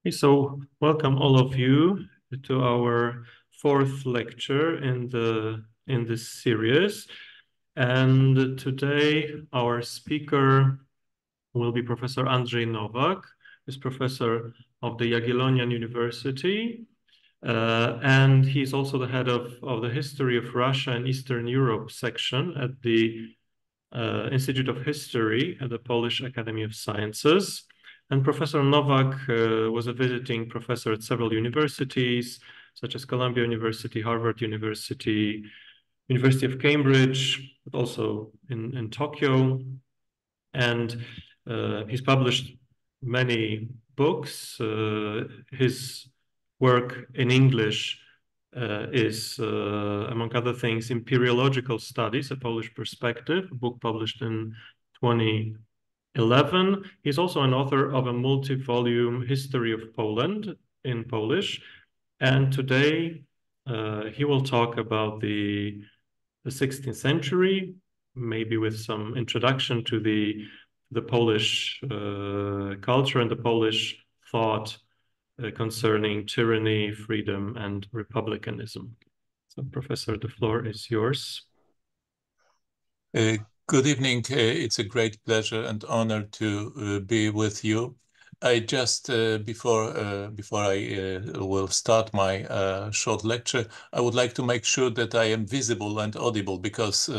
Okay, so welcome all of you to our fourth lecture in this series. And today our speaker will be Professor Andrzej Nowak, who's professor of the Jagiellonian University. And he's also the head of the History of Russia and Eastern Europe section at the Institute of History at the Polish Academy of Sciences. And Professor Nowak was a visiting professor at several universities, such as Columbia University, Harvard University, University of Cambridge, but also in Tokyo. And he's published many books. His work in English is, among other things, Imperiological Studies, a Polish Perspective, a book published in 2011. He's also an author of a multi-volume history of Poland in Polish. And today he will talk about the 16th century, maybe with some introduction to the Polish culture and the Polish thought concerning tyranny, freedom, and republicanism. So, Professor, the floor is yours. Good evening. It's a great pleasure and honor to be with you. I just before I will start my short lecture, I would like to make sure that I am visible and audible because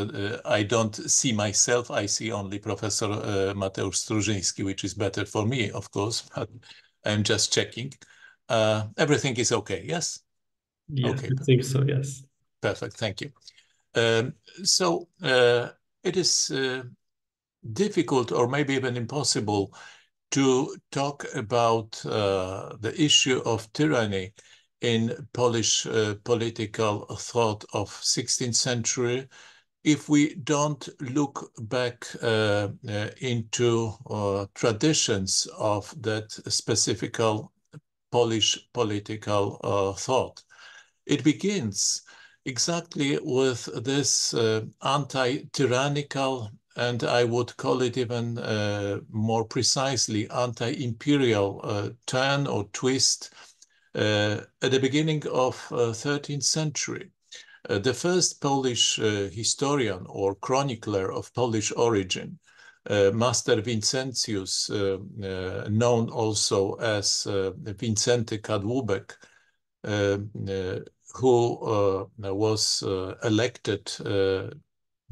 I don't see myself. I see only Professor Mateusz Strużyński, which is better for me, of course. But I'm just checking. Everything is okay. Yes. Yes, Okay. I think so. Yes. Perfect. Thank you. It is difficult or maybe even impossible to talk about the issue of tyranny in Polish political thought of 16th century if we don't look back into traditions of that specific Polish political thought. It begins exactly with this anti-tyrannical, and I would call it even more precisely anti-imperial turn or twist at the beginning of 13th century. The first Polish historian or chronicler of Polish origin, Master Vincentius, known also as Wincenty Kadłubek, who was elected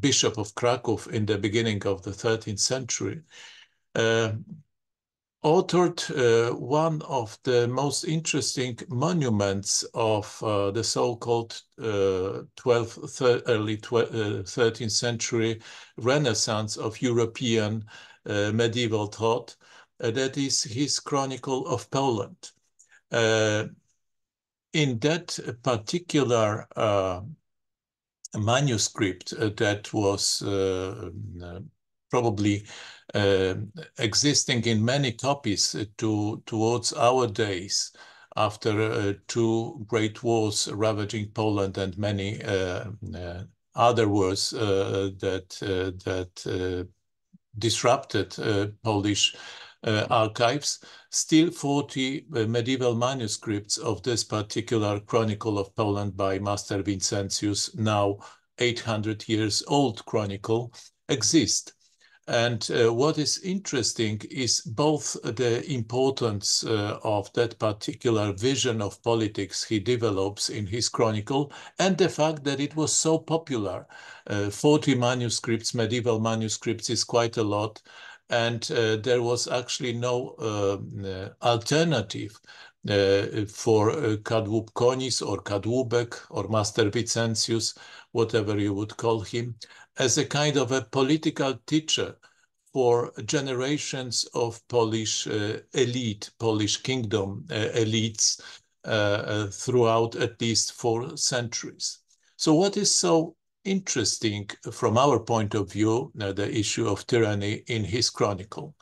Bishop of Kraków in the beginning of the 13th century, authored one of the most interesting monuments of the so-called early 13th century Renaissance of European medieval thought. That is his Chronicle of Poland. In that particular manuscript that was probably existing in many copies towards our days after two great wars ravaging Poland and many other wars that disrupted Polish archives, still 40 medieval manuscripts of this particular Chronicle of Poland by Master Vincentius, now 800 years old chronicle, exist. And what is interesting is both the importance of that particular vision of politics he develops in his chronicle and the fact that it was so popular. 40 manuscripts, medieval manuscripts, is quite a lot. And there was actually no alternative for Kadłub-Konis or Kadłubek or Master Vincentius, whatever you would call him, as a kind of a political teacher for generations of Polish elite, Polish kingdom elites throughout at least 4 centuries. So what is so interesting from our point of view, the issue of tyranny in his chronicle?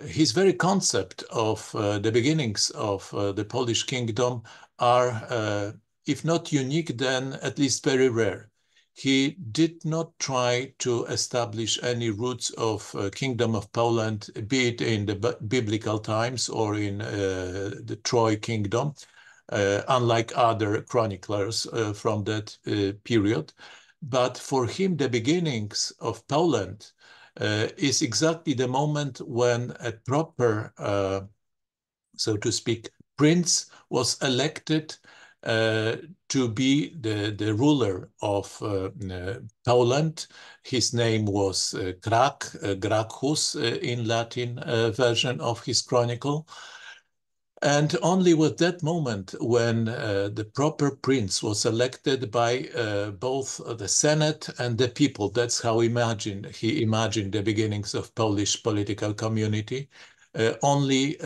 His very concept of the beginnings of the Polish kingdom are, if not unique, then at least very rare. he did not try to establish any roots of Kingdom of Poland, be it in the biblical times or in the Troy Kingdom, unlike other chroniclers from that period. But for him, the beginnings of Poland is exactly the moment when a proper, so to speak, prince was elected to be the ruler of Poland. His name was Gracchus in Latin version of his chronicle. And only with that moment, when the proper prince was elected by both the Senate and the people, that's how he imagined the beginnings of Polish political community. Only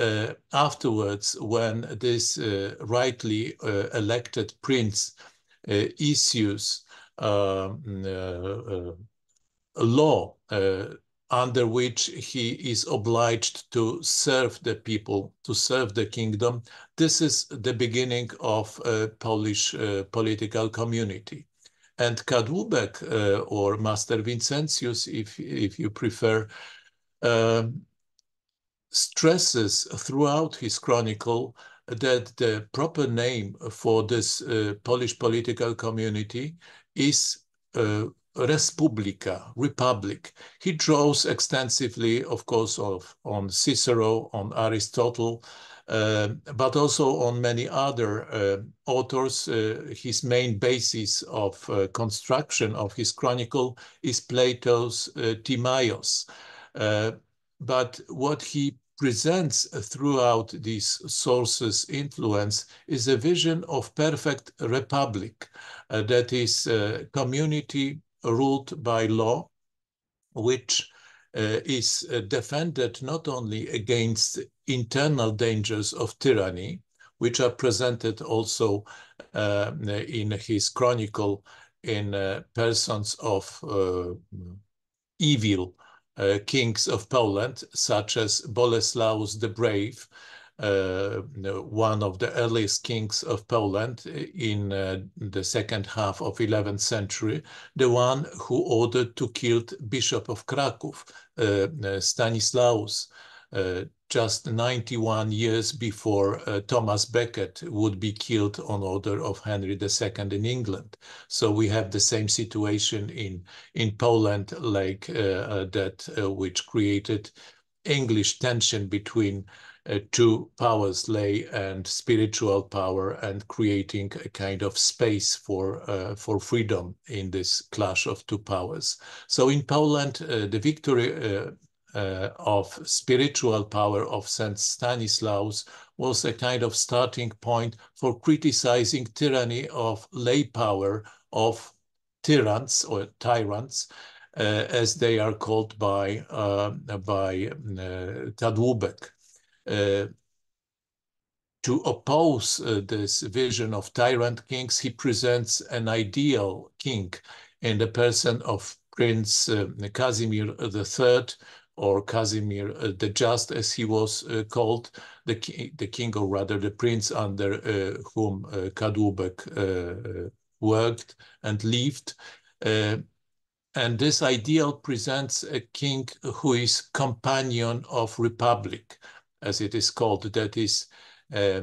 afterwards, when this rightly elected prince issues a law under which he is obliged to serve the people, to serve the kingdom, this is the beginning of a Polish political community. And Kadłubek, or Master Vincentius, if you prefer, stresses throughout his chronicle that the proper name for this Polish political community is Respublika, republic. He draws extensively, of course, on Cicero, on Aristotle, but also on many other authors. His main basis of construction of his chronicle is Plato's Timaeus. But what he presents throughout these sources' influence is a vision of perfect republic, that is a community ruled by law, which is defended not only against internal dangers of tyranny, which are presented also in his chronicle in persons of evil kings of Poland, such as Boleslaus the Brave, one of the earliest kings of Poland in the second half of 11th century, the one who ordered to kill Bishop of Kraków, Stanislaus, just 91 years before Thomas Becket would be killed on order of Henry II in England. So we have the same situation in Poland, like that which created English tension between two powers, lay and spiritual power, and creating a kind of space for freedom in this clash of two powers. So in Poland, the victory of spiritual power of Saint Stanislaus was a kind of starting point for criticizing tyranny of lay power of tyrants or tyrants, as they are called by Kadłubek. To oppose this vision of tyrant kings, he presents an ideal king in the person of Prince Casimir III, or Casimir the Just, as he was called, the king, or rather the prince under whom Kadłubek worked and lived. And this ideal presents a king who is companion of republic, as it is called, that is a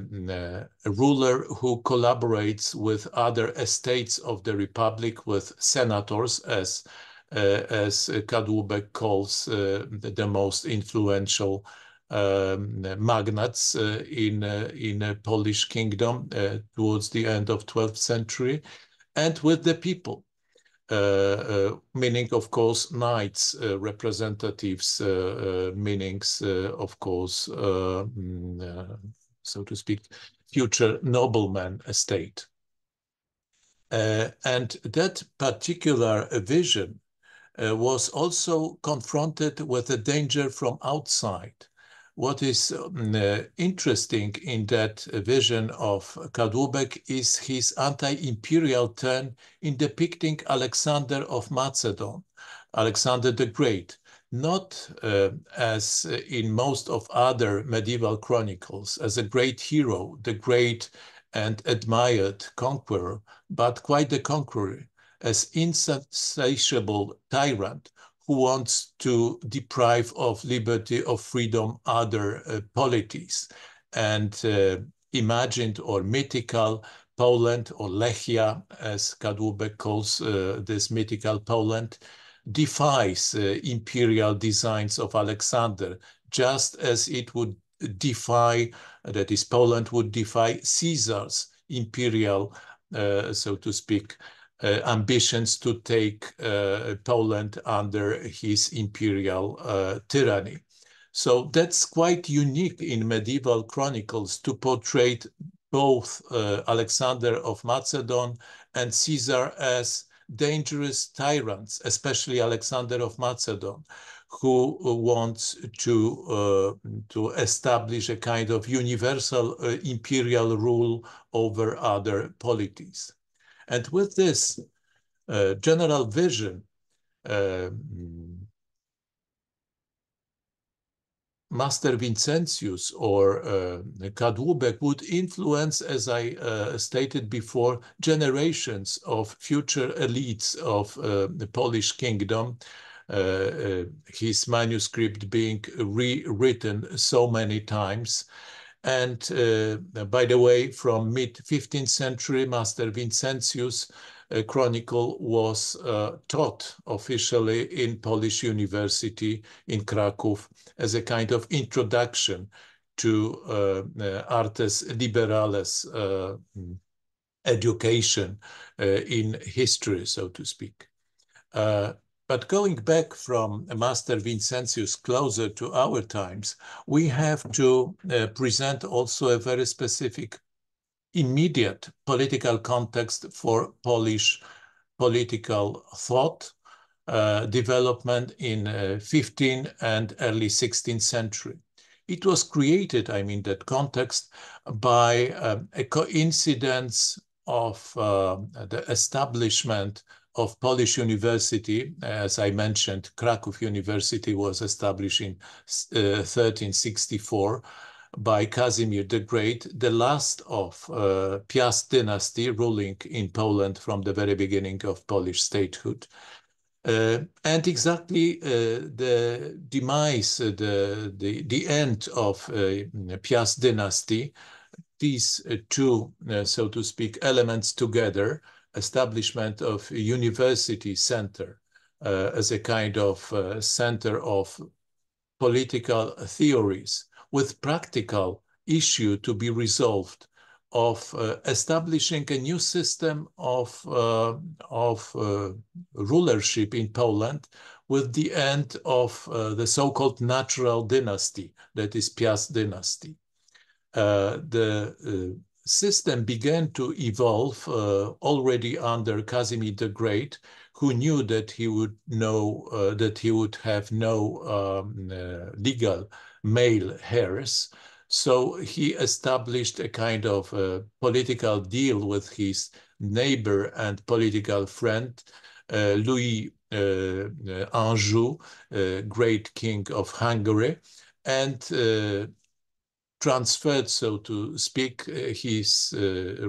ruler who collaborates with other estates of the republic, with senators, as Kadłubek calls the most influential magnates in a Polish kingdom towards the end of 12th century, and with the people. Meaning, of course, knights, representatives, meanings, of course, so to speak, future nobleman estate. And that particular vision was also confronted with a danger from outside. What is interesting in that vision of Kadłubek is his anti-imperial turn in depicting Alexander of Macedon, Alexander the Great, not as in most of other medieval chronicles, as a great hero, the great and admired conqueror, but quite the contrary, as insatiable tyrant who wants to deprive of liberty, of freedom, other polities. And imagined or mythical Poland, or Lechia, as Kadłubek calls this mythical Poland, defies imperial designs of Alexander, just as it would defy, that is, Poland would defy Caesar's imperial, so to speak, ambitions to take Poland under his imperial tyranny. So that's quite unique in medieval chronicles, to portray both Alexander of Macedon and Caesar as dangerous tyrants, especially Alexander of Macedon, who wants to establish a kind of universal imperial rule over other polities. And with this general vision, Master Vincentius or Kadłubek would influence, as I stated before, generations of future elites of the Polish kingdom, his manuscript being rewritten so many times. And by the way, from mid-15th century, Master Vincentius' chronicle was taught officially in Polish University in Kraków as a kind of introduction to artes liberales education in history, so to speak. But going back from Master Vincentius closer to our times, we have to present also a very specific immediate political context for Polish political thought development in 15th and early 16th century. It was created, I mean, that context by a coincidence of the establishment of Polish University. As I mentioned, Kraków University was established in 1364 by Casimir the Great, the last of Piast dynasty ruling in Poland from the very beginning of Polish statehood. And exactly the demise, the end of Piast dynasty, these two, so to speak, elements together, establishment of a university center as a kind of center of political theories with practical issue to be resolved, of establishing a new system of rulership in Poland with the end of the so-called natural dynasty, that is Piast dynasty. The system began to evolve already under Casimir the Great, who knew that he would have no legal male heirs. So he established a kind of political deal with his neighbor and political friend, Louis Anjou, great king of Hungary, and transferred, so to speak, his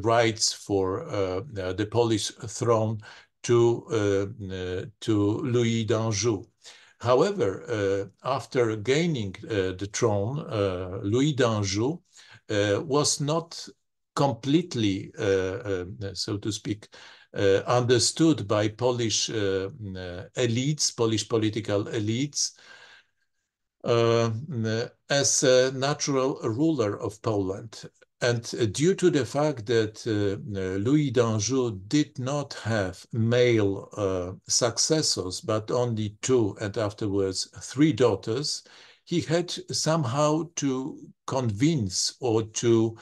rights for the Polish throne to Louis d'Anjou. However, after gaining the throne, Louis d'Anjou was not completely, so to speak, understood by Polish elites, Polish political elites, as a natural ruler of Poland. And due to the fact that Louis d'Anjou did not have male successors, but only 2 and afterwards 3 daughters, he had somehow to convince or to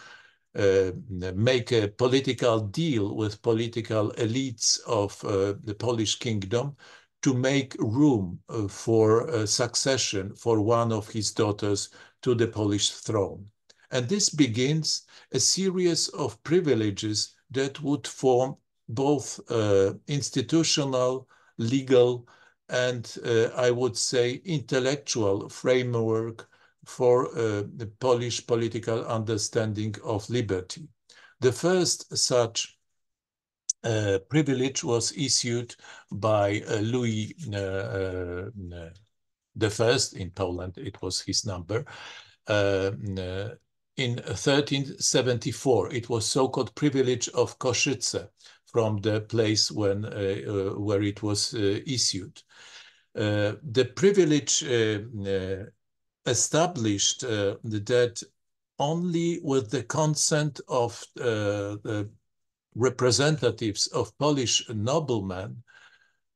make a political deal with political elites of the Polish kingdom to make room for succession for one of his daughters to the Polish throne. And this begins a series of privileges that would form both institutional, legal, and I would say intellectual framework for the Polish political understanding of liberty. The first such privilege was issued by Louis the First in Poland. It was his number. In 1374, it was so-called privilege of Koszyce, from the place where it was issued. The privilege established that only with the consent of the representatives of Polish noblemen,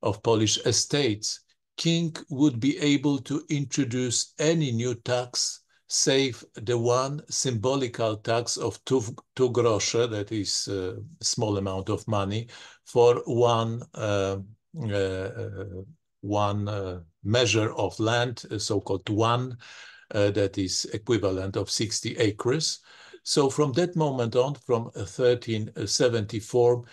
of Polish estates, king would be able to introduce any new tax save the one symbolical tax of two grosze, that is a small amount of money, for one measure of land, so-called one, that is equivalent of 60 acres. So from that moment on, from 1374,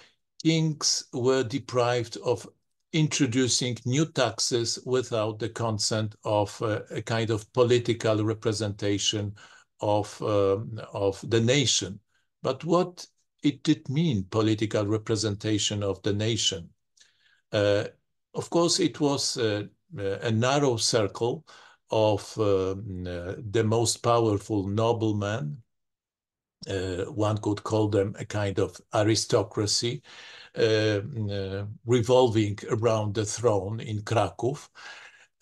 kings were deprived of introducing new taxes without the consent of a kind of political representation of the nation. But what it did mean, political representation of the nation? Of course, it was a narrow circle of the most powerful noblemen. One could call them a kind of aristocracy, revolving around the throne in Kraków.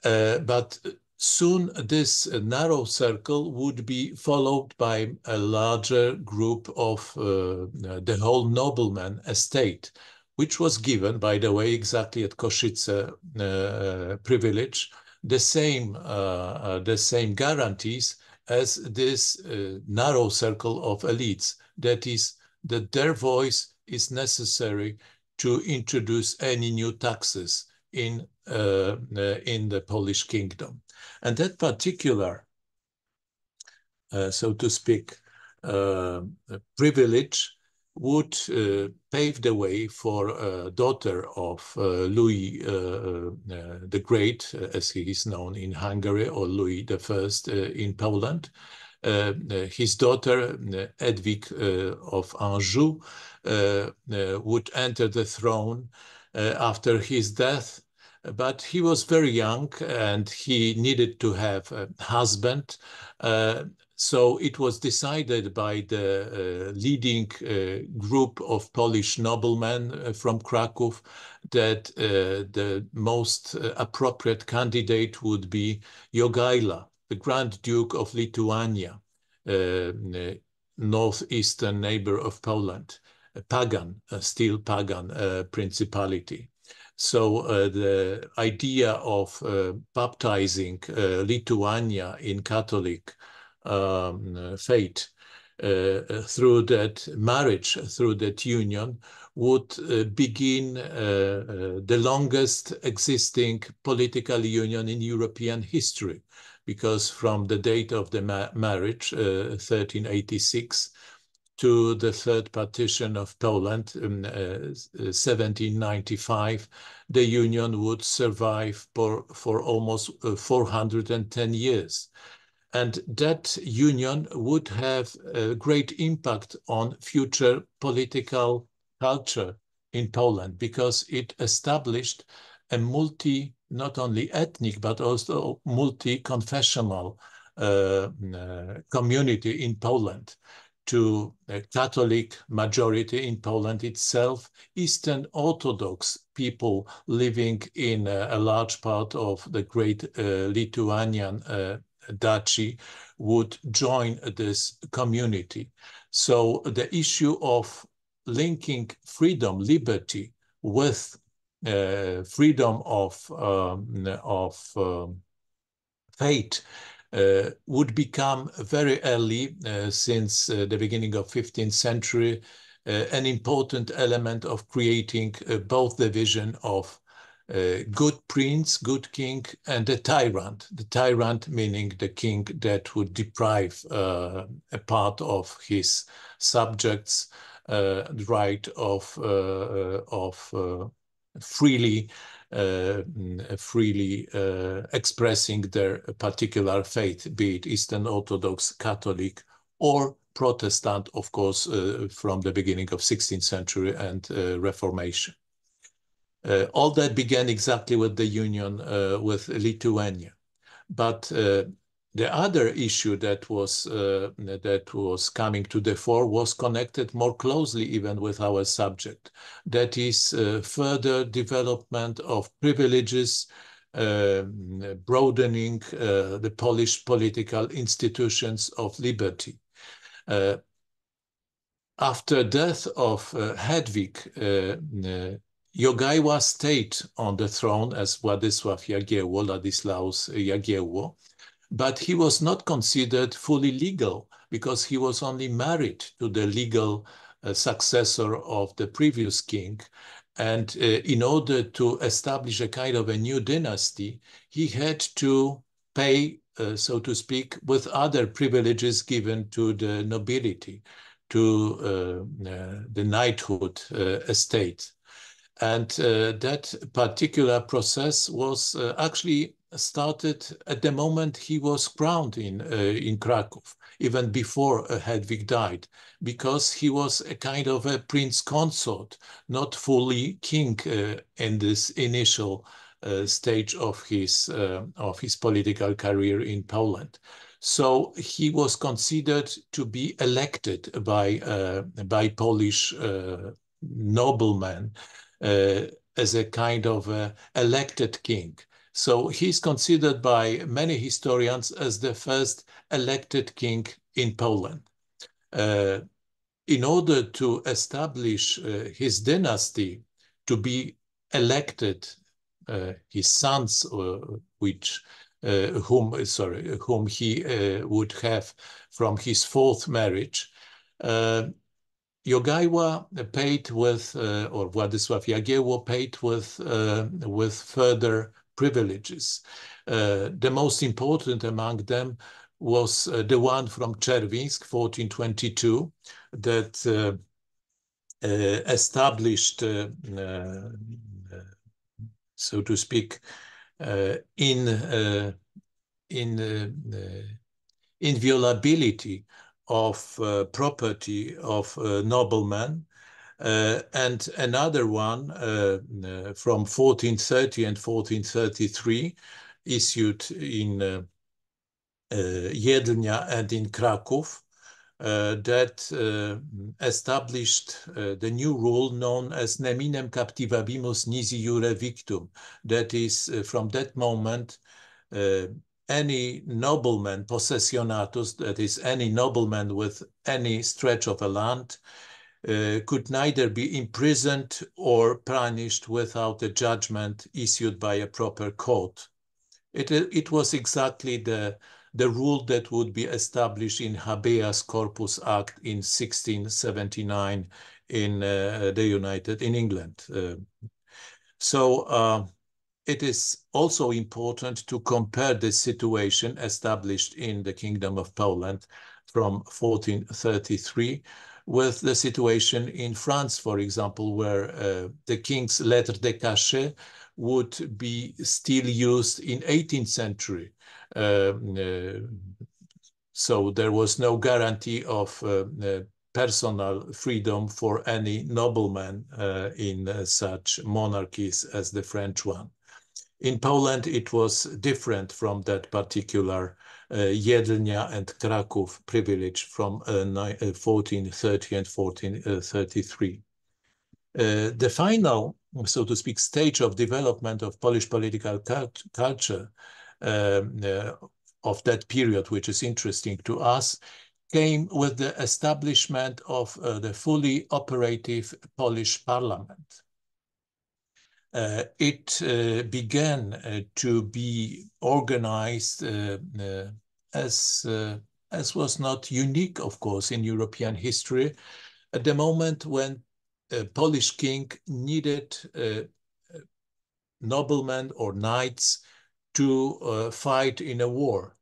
But soon this narrow circle would be followed by a larger group of the whole nobleman estate, which was given, by the way, exactly at Koszyce privilege, the same guarantees as this narrow circle of elites. That is, that their voice is necessary to introduce any new taxes in the Polish kingdom. And that particular, so to speak, privilege would pave the way for a daughter of Louis the Great, as he is known in Hungary, or Louis the First in Poland. His daughter, Edwige of Anjou, would enter the throne after his death, but he was very young and he needed to have a husband. So it was decided by the leading group of Polish noblemen from Kraków that the most appropriate candidate would be Jogaila, the Grand Duke of Lithuania, northeastern neighbor of Poland, a pagan, still pagan principality. So the idea of baptizing Lithuania in Catholic faith through that marriage, through that union, would begin the longest existing political union in European history, because from the date of the marriage, 1386, to the third partition of Poland in 1795, the union would survive for almost 410 years. And that union would have a great impact on future political culture in Poland, because it established a not only ethnic, but also multi-confessional community in Poland, to a Catholic majority in Poland itself, Eastern Orthodox people living in a large part of the great Lithuanian duchy would join this community. So the issue of linking freedom, liberty, with freedom of faith would become very early, since the beginning of 15th century, an important element of creating both the vision of good prince, good king, and the tyrant meaning the king that would deprive a part of his subjects the right of freely expressing their particular faith, be it Eastern Orthodox, Catholic, or Protestant, of course, from the beginning of 16th century and Reformation. All that began exactly with the union with Lithuania. But the other issue that was coming to the fore was connected more closely even with our subject. That is further development of privileges, broadening the Polish political institutions of liberty. After death of Hedwig, Jogajła stayed on the throne as Władysław Jagiełło, Ladislaus Jagiełło, but he was not considered fully legal because he was only married to the legal successor of the previous king. And in order to establish a kind of a new dynasty, he had to pay, so to speak, with other privileges given to the nobility, to the knighthood estate. And that particular process was actually started at the moment he was crowned in Krakow, even before Hedwig died, because he was a kind of a prince consort, not fully king in this initial stage of his political career in Poland. So he was considered to be elected by Polish noblemen as a kind of elected king. So he's considered by many historians as the first elected king in Poland. In order to establish his dynasty, to be elected, his sons, whom he would have from his fourth marriage, Jogajła paid with, or Władysław Jagiełło paid with further privileges. The most important among them was the one from Czerwińsk, 1422, that established, so to speak, inviolability of property of noblemen, and another one from 1430 and 1433, issued in Jelenia and in Krakow, that established the new rule known as neminem captivabimus nisi iure victum. That is, from that moment, any nobleman, possessionatus, that is, any nobleman with any stretch of a land, could neither be imprisoned or punished without a judgment issued by a proper court. It was exactly the rule that would be established in Habeas Corpus Act in 1679 in England. So it is also important to compare the situation established in the Kingdom of Poland from 1433 with the situation in France, for example, where the king's lettre de cachet would be still used in 18th century. So there was no guarantee of personal freedom for any nobleman in such monarchies as the French one. In Poland, it was different from that particular Jelenia and Krakow privilege from 1430 and 1433. The final, so to speak, stage of development of Polish political culture of that period, which is interesting to us, came with the establishment of the fully operative Polish parliament. It began to be organized as was not unique, of course, in European history, at the moment when a Polish king needed noblemen or knights to fight in a war.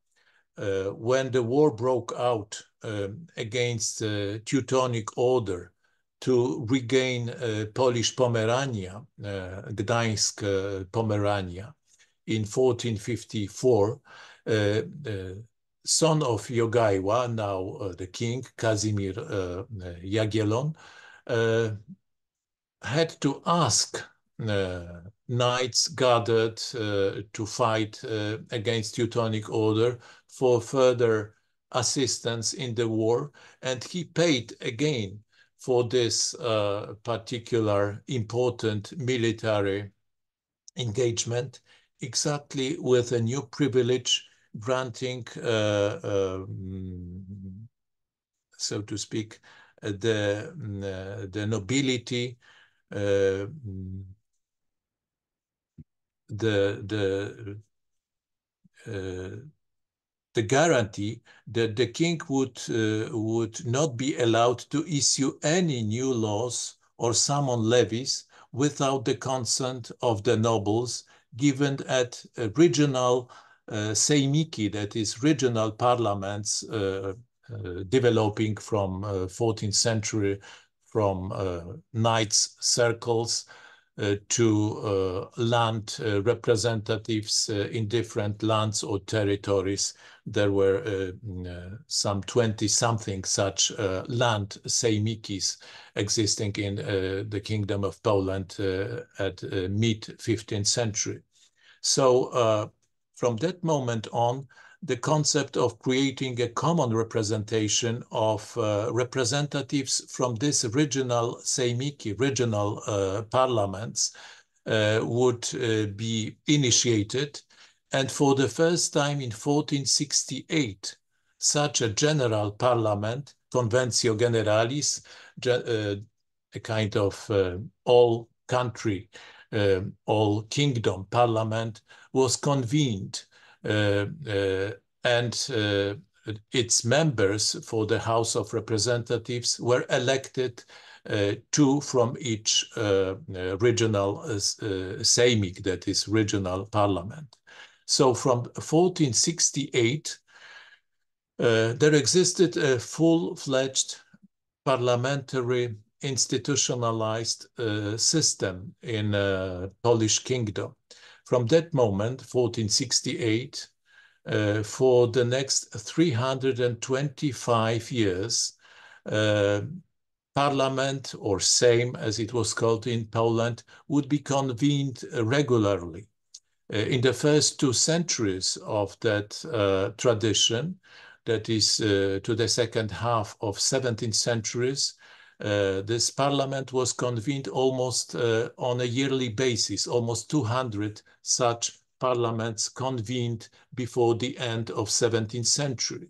When the war broke out against the Teutonic Order to regain Polish Pomerania, Gdańsk Pomerania, in 1454, son of Jogajła, now the king, Kazimir Jagiellon, had to ask knights gathered to fight against Teutonic Order for further assistance in the war, and he paid again for this particular important military engagement, exactly with a new privilege granting, so to speak, the nobility, the guarantee that the king would not be allowed to issue any new laws or summon levies without the consent of the nobles, given at regional seimiki, that is regional parliaments developing from 14th century, from knights circles to land representatives in different lands or territories. There were some 20-something such land seimikis existing in the Kingdom of Poland at mid-15th century. So from that moment on, the concept of creating a common representation of representatives from this regional seimiki, regional parliaments, would be initiated. And for the first time in 1468, such a general parliament, Conventio Generalis, a kind of all-country, all-kingdom parliament, was convened. And its members for the House of Representatives were elected, two from each regional seimik, that is regional parliament. So from 1468, there existed a full-fledged parliamentary institutionalized system in Polish kingdom. From that moment, 1468, for the next 325 years, Parliament, or Sejm as it was called in Poland, would be convened regularly. In the first 2 centuries of that tradition, that is to the second half of 17th centuries, this parliament was convened almost on a yearly basis. Almost 200 such parliaments convened before the end of 17th century.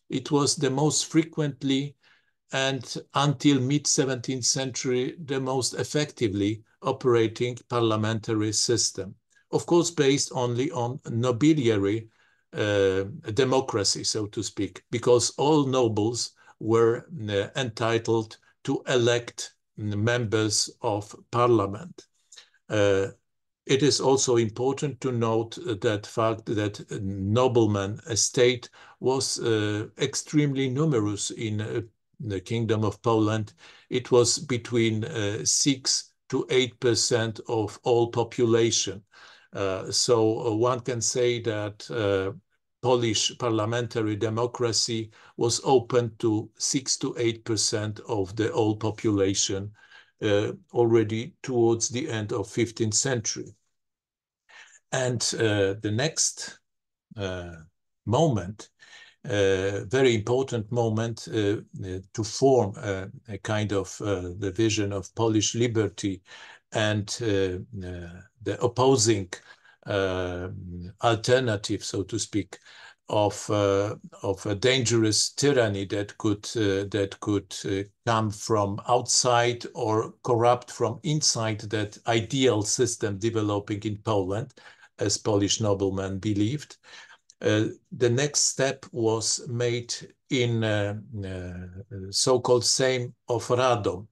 It was the most frequently and until mid-17th century, the most effectively operating parliamentary system. Of course, based only on nobiliary democracy, so to speak, because all nobles were entitled to elect members of parliament. It is also important to note that fact that nobleman estate was extremely numerous in the Kingdom of Poland. It was between 6 to 8% of all population. So one can say that Polish parliamentary democracy was open to 6 to 8% of the whole population already towards the end of 15th century. And the next moment, very important moment to form a kind of the vision of Polish liberty and the opposing alternative, so to speak, of a dangerous tyranny that could come from outside or corrupt from inside that ideal system developing in Poland, as Polish noblemen believed. The next step was made in so-called Sejm of Radom.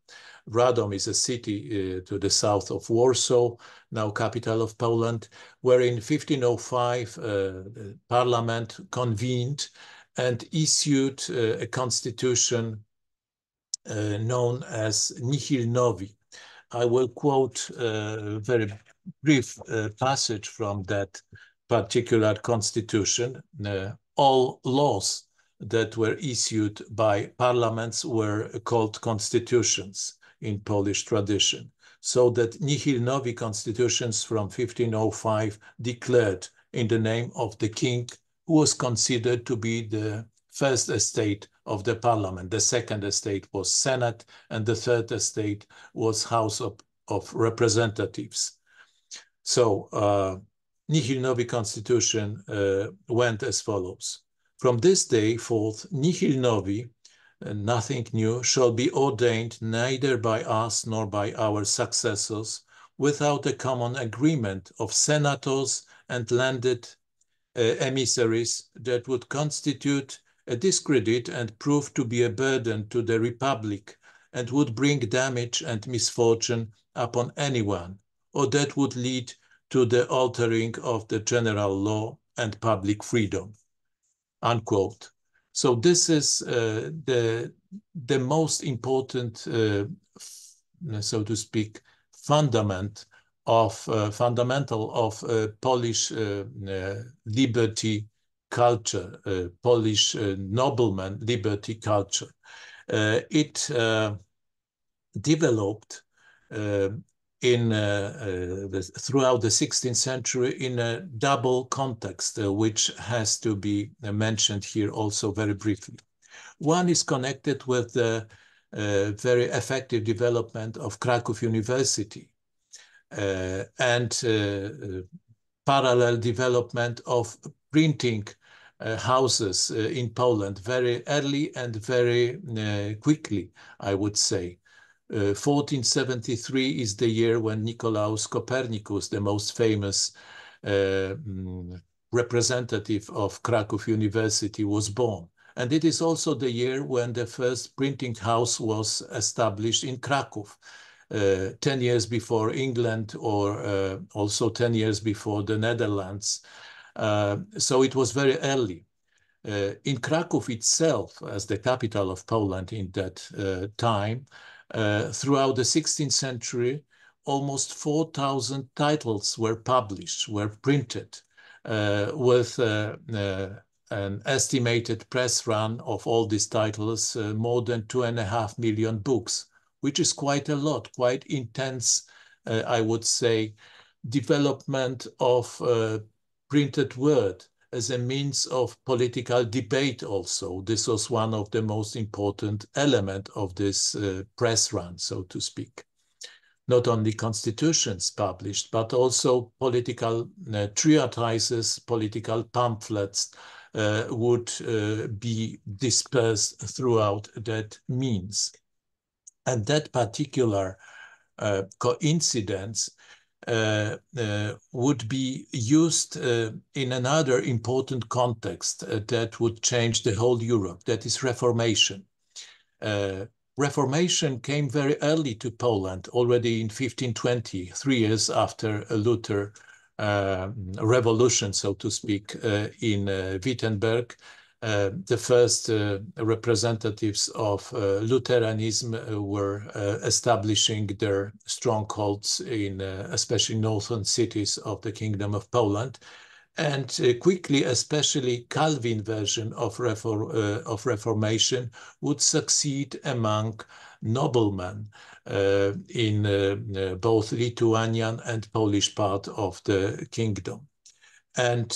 Radom is a city to the south of Warsaw, now capital of Poland, where in 1505 Parliament convened and issued a constitution known as Nihil Novi. I will quote a very brief passage from that particular constitution. all laws that were issued by parliaments were called constitutions in Polish tradition. So that nihil novi constitutions from 1505 declared in the name of the king, who was considered to be the first estate of the parliament. The second estate was Senate, and the third estate was House of Representatives. So nihil novi constitution went as follows. From this day forth, nihil novi, nothing new, shall be ordained neither by us nor by our successors without a common agreement of senators and landed emissaries that would constitute a discredit and prove to be a burden to the Republic and would bring damage and misfortune upon anyone, or that would lead to the altering of the general law and public freedom, unquote. So this is the most important, so to speak, fundamental of Polish liberty culture, Polish nobleman liberty culture. It developed throughout the 16th century in a double context, which has to be mentioned here also very briefly. One is connected with the very effective development of Kraków University and parallel development of printing houses in Poland very early and very quickly, I would say. 1473 is the year when Nicolaus Copernicus, the most famous representative of Kraków University, was born. And it is also the year when the first printing house was established in Kraków, 10 years before England, or also 10 years before the Netherlands. So it was very early. In Kraków itself, as the capital of Poland in that time, throughout the 16th century, almost 4,000 titles were published, were printed, with an estimated press run of all these titles, more than 2.5 million books, which is quite a lot, quite intense, I would say, development of printed word as a means of political debate also. This was one of the most important elements of this press run, so to speak. Not only constitutions published, but also political treatises, political pamphlets would be dispersed throughout that means. And that particular coincidence would be used in another important context that would change the whole Europe, that is Reformation. Reformation came very early to Poland, already in 1520, 3 years after Luther revolution, so to speak, in Wittenberg. The first representatives of Lutheranism were establishing their strongholds in especially northern cities of the Kingdom of Poland. And quickly, especially Calvin version of Reformation would succeed among noblemen in both Lithuanian and Polish part of the kingdom. And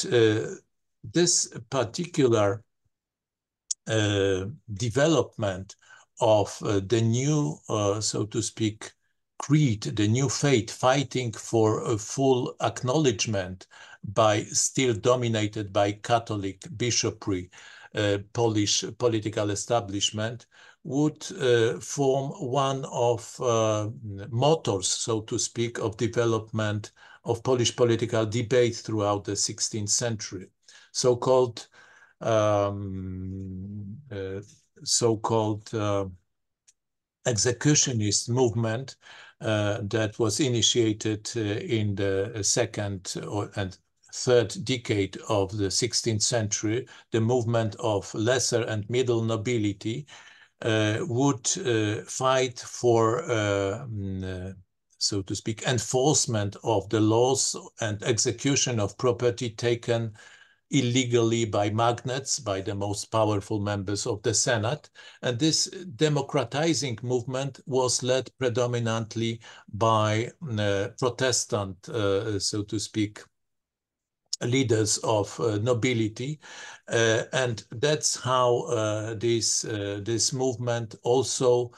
this particular development of the new, so to speak, creed, the new faith, fighting for a full acknowledgement by still dominated by Catholic bishopry, Polish political establishment, would form one of motors, so to speak, of development of Polish political debate throughout the 16th century. So-called executionist movement that was initiated in the second and third decade of the 16th century, the movement of lesser and middle nobility, would fight for, so to speak, enforcement of the laws and execution of property taken illegally by magnates, by the most powerful members of the Senate. And this democratizing movement was led predominantly by Protestant, so to speak, leaders of nobility, and that's how this movement also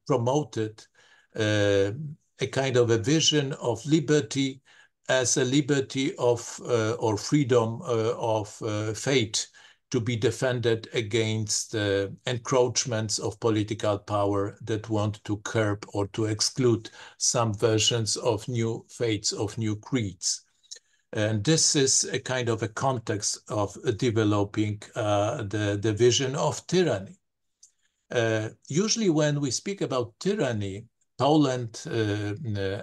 promoted a kind of a vision of liberty as a liberty of or freedom of faith to be defended against encroachments of political power that want to curb or to exclude some versions of new faiths, of new creeds. And this is a kind of a context of developing the vision of tyranny. Usually when we speak about tyranny, Poland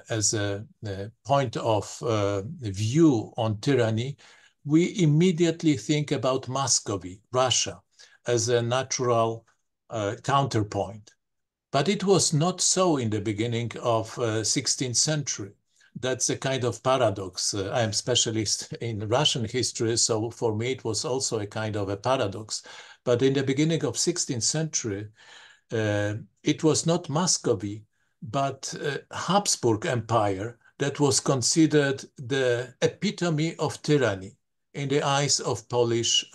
as a point of view on tyranny, we immediately think about Muscovy, Russia, as a natural counterpoint. But it was not so in the beginning of 16th century. That's a kind of paradox. I am specialist in Russian history, so for me it was also a kind of a paradox. But in the beginning of 16th century, it was not Muscovy, but Habsburg Empire that was considered the epitome of tyranny in the eyes of Polish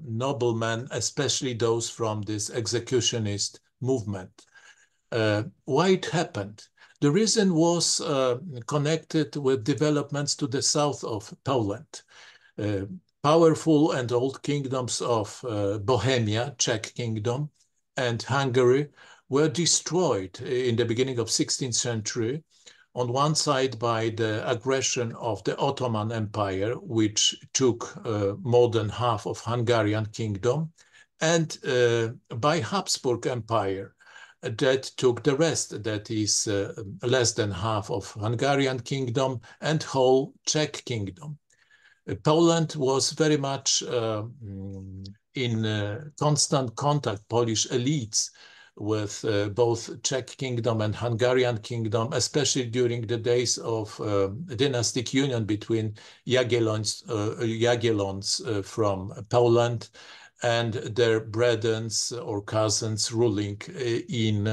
noblemen, especially those from this executionist movement. Why it happened? The reason was connected with developments to the south of Poland. Powerful and old kingdoms of Bohemia, Czech Kingdom, and Hungary were destroyed in the beginning of 16th century, on one side by the aggression of the Ottoman Empire, which took more than half of Hungarian kingdom, and by Habsburg Empire, that took the rest, that is less than half of Hungarian kingdom and whole Czech kingdom. Poland was very much in constant contact, Polish elites, with both Czech kingdom and Hungarian kingdom, especially during the days of dynastic union between Jagiellons from Poland and their brethren or cousins ruling in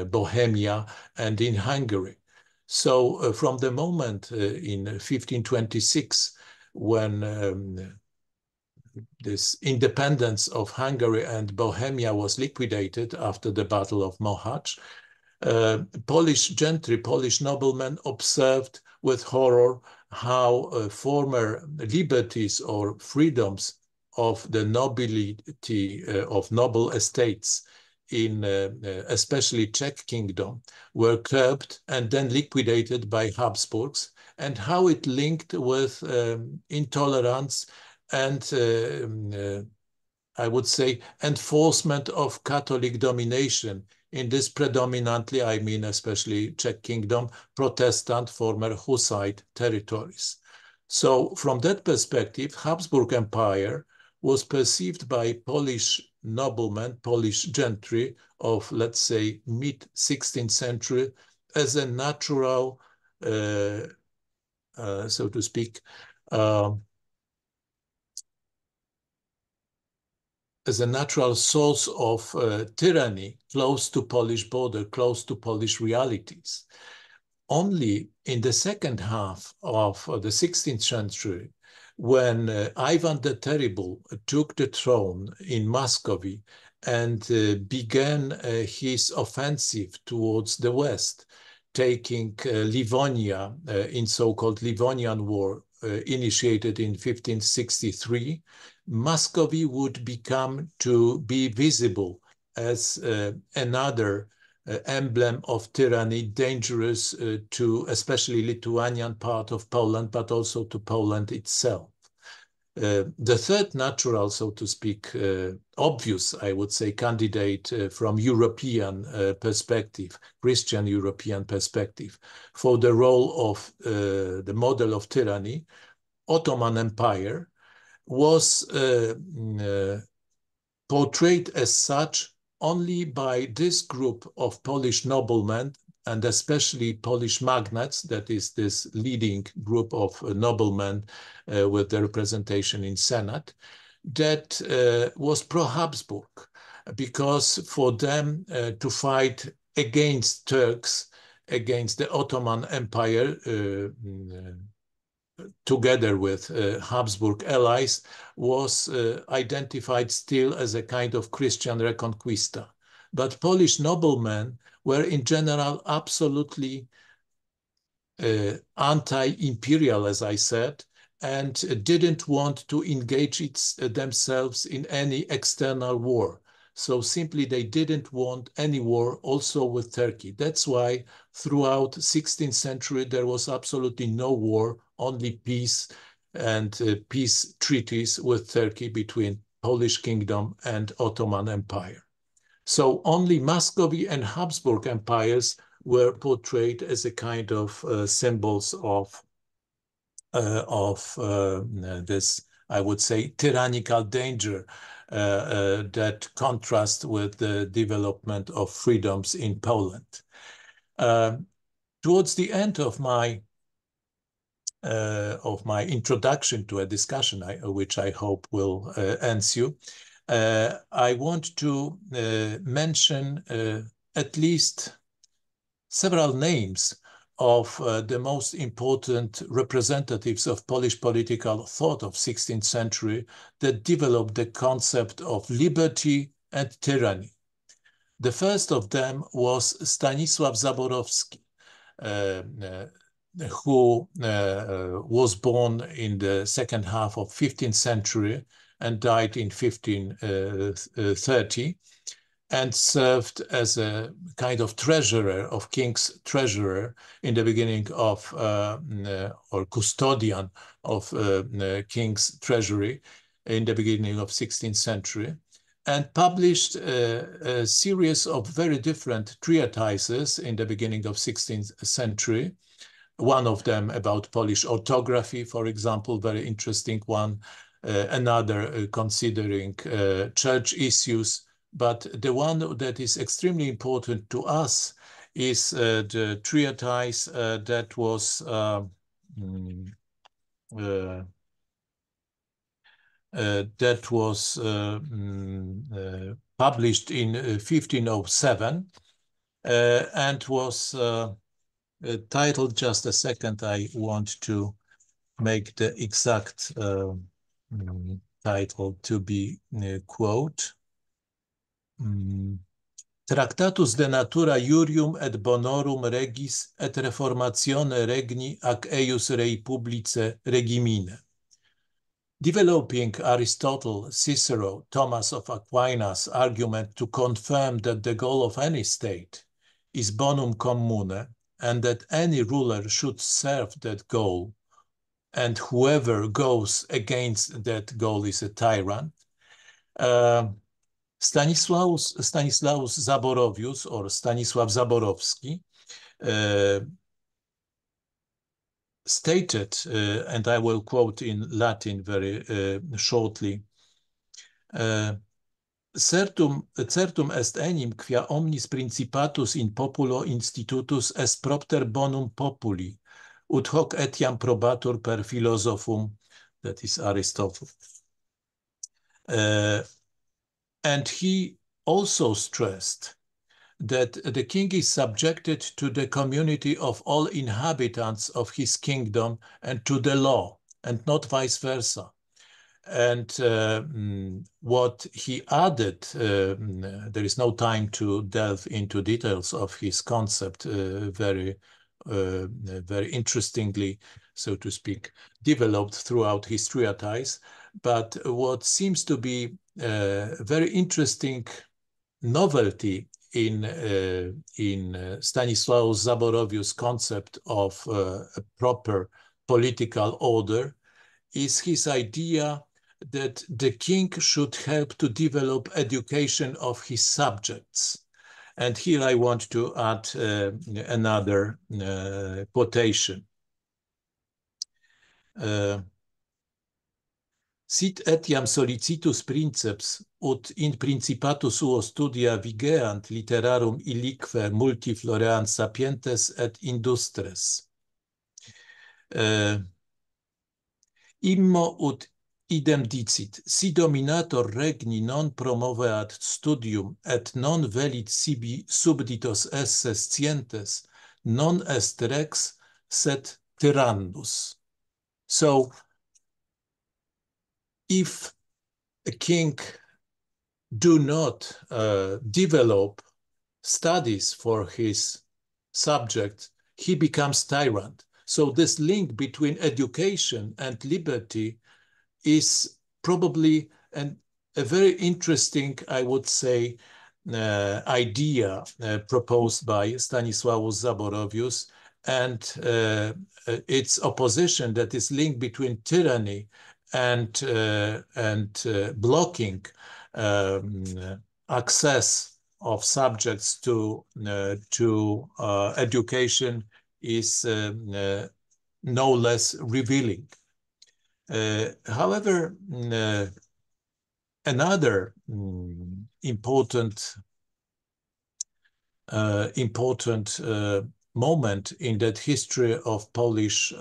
Bohemia and in Hungary. So from the moment in 1526, when this independence of Hungary and Bohemia was liquidated after the Battle of Mohács, Polish gentry, Polish noblemen observed with horror how former liberties or freedoms of the nobility of noble estates in especially Czech Kingdom were curbed and then liquidated by Habsburgs, and how it linked with intolerance and I would say enforcement of Catholic domination in this predominantly, I mean especially Czech Kingdom, Protestant, former Hussite territories. So from that perspective, Habsburg Empire was perceived by Polish noblemen, Polish gentry of, let's say, mid-16th century as a natural, so to speak, as a natural source of tyranny close to Polish border, close to Polish realities. Only in the second half of the 16th century, when Ivan the Terrible took the throne in Muscovy and began his offensive towards the west, taking Livonia in so-called Livonian War, initiated in 1563, Muscovy would become to be visible as another emblem of tyranny, dangerous to especially Lithuanian part of Poland, but also to Poland itself. The third natural, so to speak, obvious, I would say, candidate from European perspective, Christian European perspective, for the role of the model of tyranny, Ottoman Empire, was portrayed as such only by this group of Polish noblemen and especially Polish magnates, that is this leading group of noblemen with their representation in Senate, that was pro-Habsburg, because for them to fight against Turks, against the Ottoman Empire, together with Habsburg allies, was identified still as a kind of Christian reconquista. But Polish noblemen were in general absolutely anti-imperial, as I said, and didn't want to engage themselves in any external war. So simply they didn't want any war also with Turkey. That's why throughout 16th century there was absolutely no war, only peace and peace treaties with Turkey between Polish Kingdom and Ottoman Empire. So only Muscovy and Habsburg empires were portrayed as a kind of symbols of this, I would say, tyrannical danger that contrasts with the development of freedoms in Poland. Towards the end of my introduction to a discussion, which I hope will ensue, I want to mention at least several names of the most important representatives of Polish political thought of 16th century that developed the concept of liberty and tyranny. The first of them was Stanisław Zaborowski, who was born in the second half of 15th century and died in 1530, and served as a kind of treasurer, of king's treasurer in the beginning of, or custodian of king's treasury in the beginning of 16th century, and published a series of very different treatises in the beginning of 16th century. One of them about Polish orthography, for example, very interesting one. Another considering church issues. But the one that is extremely important to us is the treatise that was published in 1507 and was titled, just a second, I want to make the exact title to be quote. Tractatus de natura iurium et bonorum regis et reformatione regni ac eius rei publice regimine. Developing Aristotle, Cicero, Thomas of Aquina's argument to confirm that the goal of any state is bonum commune, and that any ruler should serve that goal, and whoever goes against that goal is a tyrant. Stanislaus Zaborowius, or Stanisław Zaborowski, stated, and I will quote in Latin very shortly, certum est enim quia omnis principatus in populo institutus est propter bonum populi, ut hoc etiam probatur per philosophum, that is Aristotle. And he also stressed that the king is subjected to the community of all inhabitants of his kingdom and to the law, and not vice versa. And what he added, there is no time to delve into details of his concept, very interestingly, so to speak, developed throughout his treatise. But what seems to be a very interesting novelty in Stanisław Zaborowius' concept of a proper political order is his idea that the king should help to develop education of his subjects. And here I want to add another quotation. Sit etiam solicitus princeps, ut in principatu suo studia vigeant literarum illique multifloreant sapientes et industres. Immo ut idem dicit, si dominator regni non promoveat studium et non velit sibi subditos esse scientes, non est rex, sed tyrannus. So, if a king do not develop studies for his subject, he becomes tyrant. So this link between education and liberty is probably a very interesting, I would say, idea proposed by Stanisławus Zaborowius, and its opposition, that is link between tyranny and blocking access of subjects to education, is no less revealing. However, another important moment in that history of Polish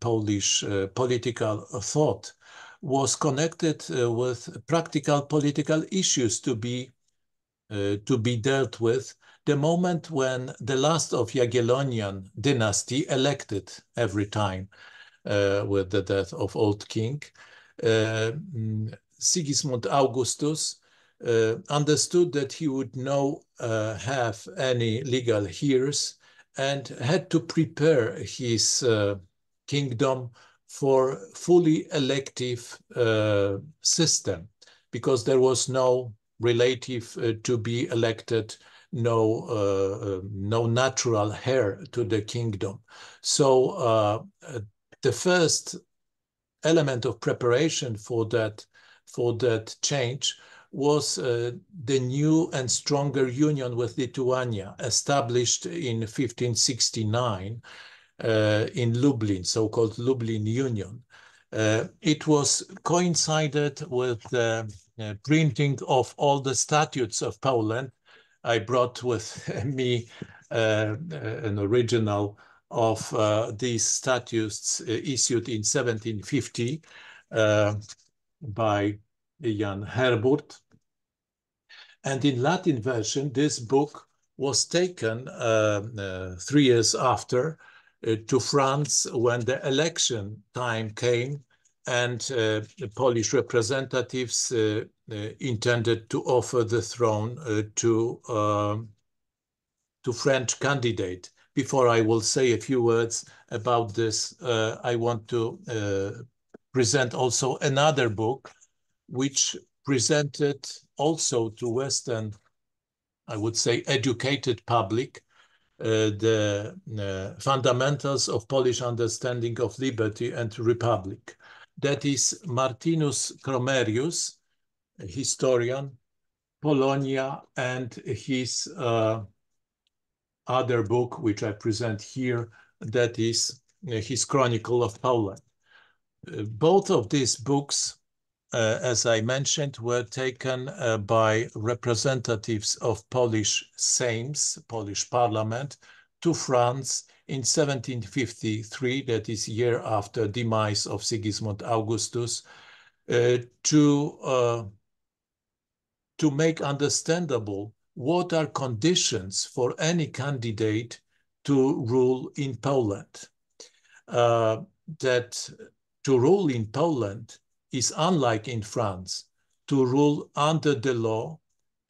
political thought was connected with practical political issues to be dealt with. The moment when the last of Jagiellonian dynasty, elected every time with the death of old king, Sigismund Augustus understood that he would no have any legal heirs and had to prepare his kingdom for fully elective system, because there was no relative to be elected, no natural heir to the kingdom. So the first element of preparation for that change was the new and stronger union with Lithuania, established in 1569 in Lublin, so-called Lublin Union. It was coincided with the printing of all the statutes of Poland. I brought with me an original of these statutes issued in 1750 by Jan Herburt. And in Latin version, this book was taken 3 years after to France when the election time came, and the Polish representatives intended to offer the throne to French candidate. Before I will say a few words about this, I want to present also another book which presented also to Western, I would say, educated public, the fundamentals of Polish understanding of liberty and republic. That is Martinus Cromerius, a historian, Polonia, and his other book, which I present here, that is his Chronicle of Poland. Both of these books, as I mentioned, were taken by representatives of Polish Sejms, Polish Parliament, to France in 1753, that is year after demise of Sigismund Augustus, to make understandable what are conditions for any candidate to rule in Poland. That to rule in Poland is unlike in France, to rule under the law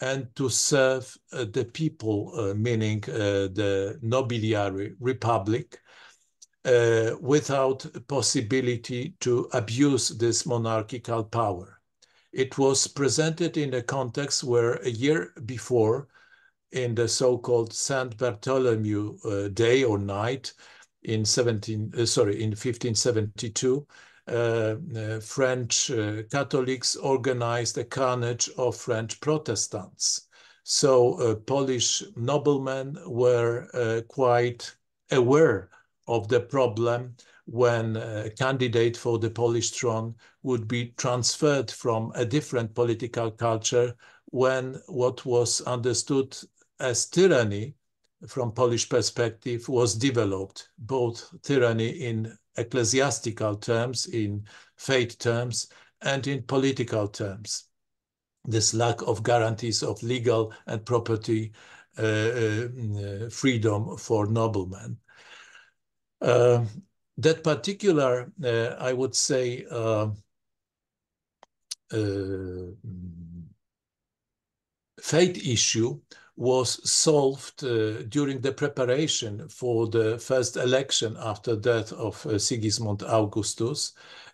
and to serve the people, meaning the nobiliary republic, without possibility to abuse this monarchical power. It was presented in a context where a year before, in the so-called Saint Bartholomew Day or night in 1572, French Catholics organized a carnage of French Protestants. So Polish noblemen were quite aware of the problem when a candidate for the Polish throne would be transferred from a different political culture, when what was understood as tyranny from Polish perspective was developed, both tyranny in ecclesiastical terms, in faith terms, and in political terms. This lack of guarantees of legal and property freedom for noblemen. That particular, I would say, fate issue was solved during the preparation for the first election after death of Sigismund Augustus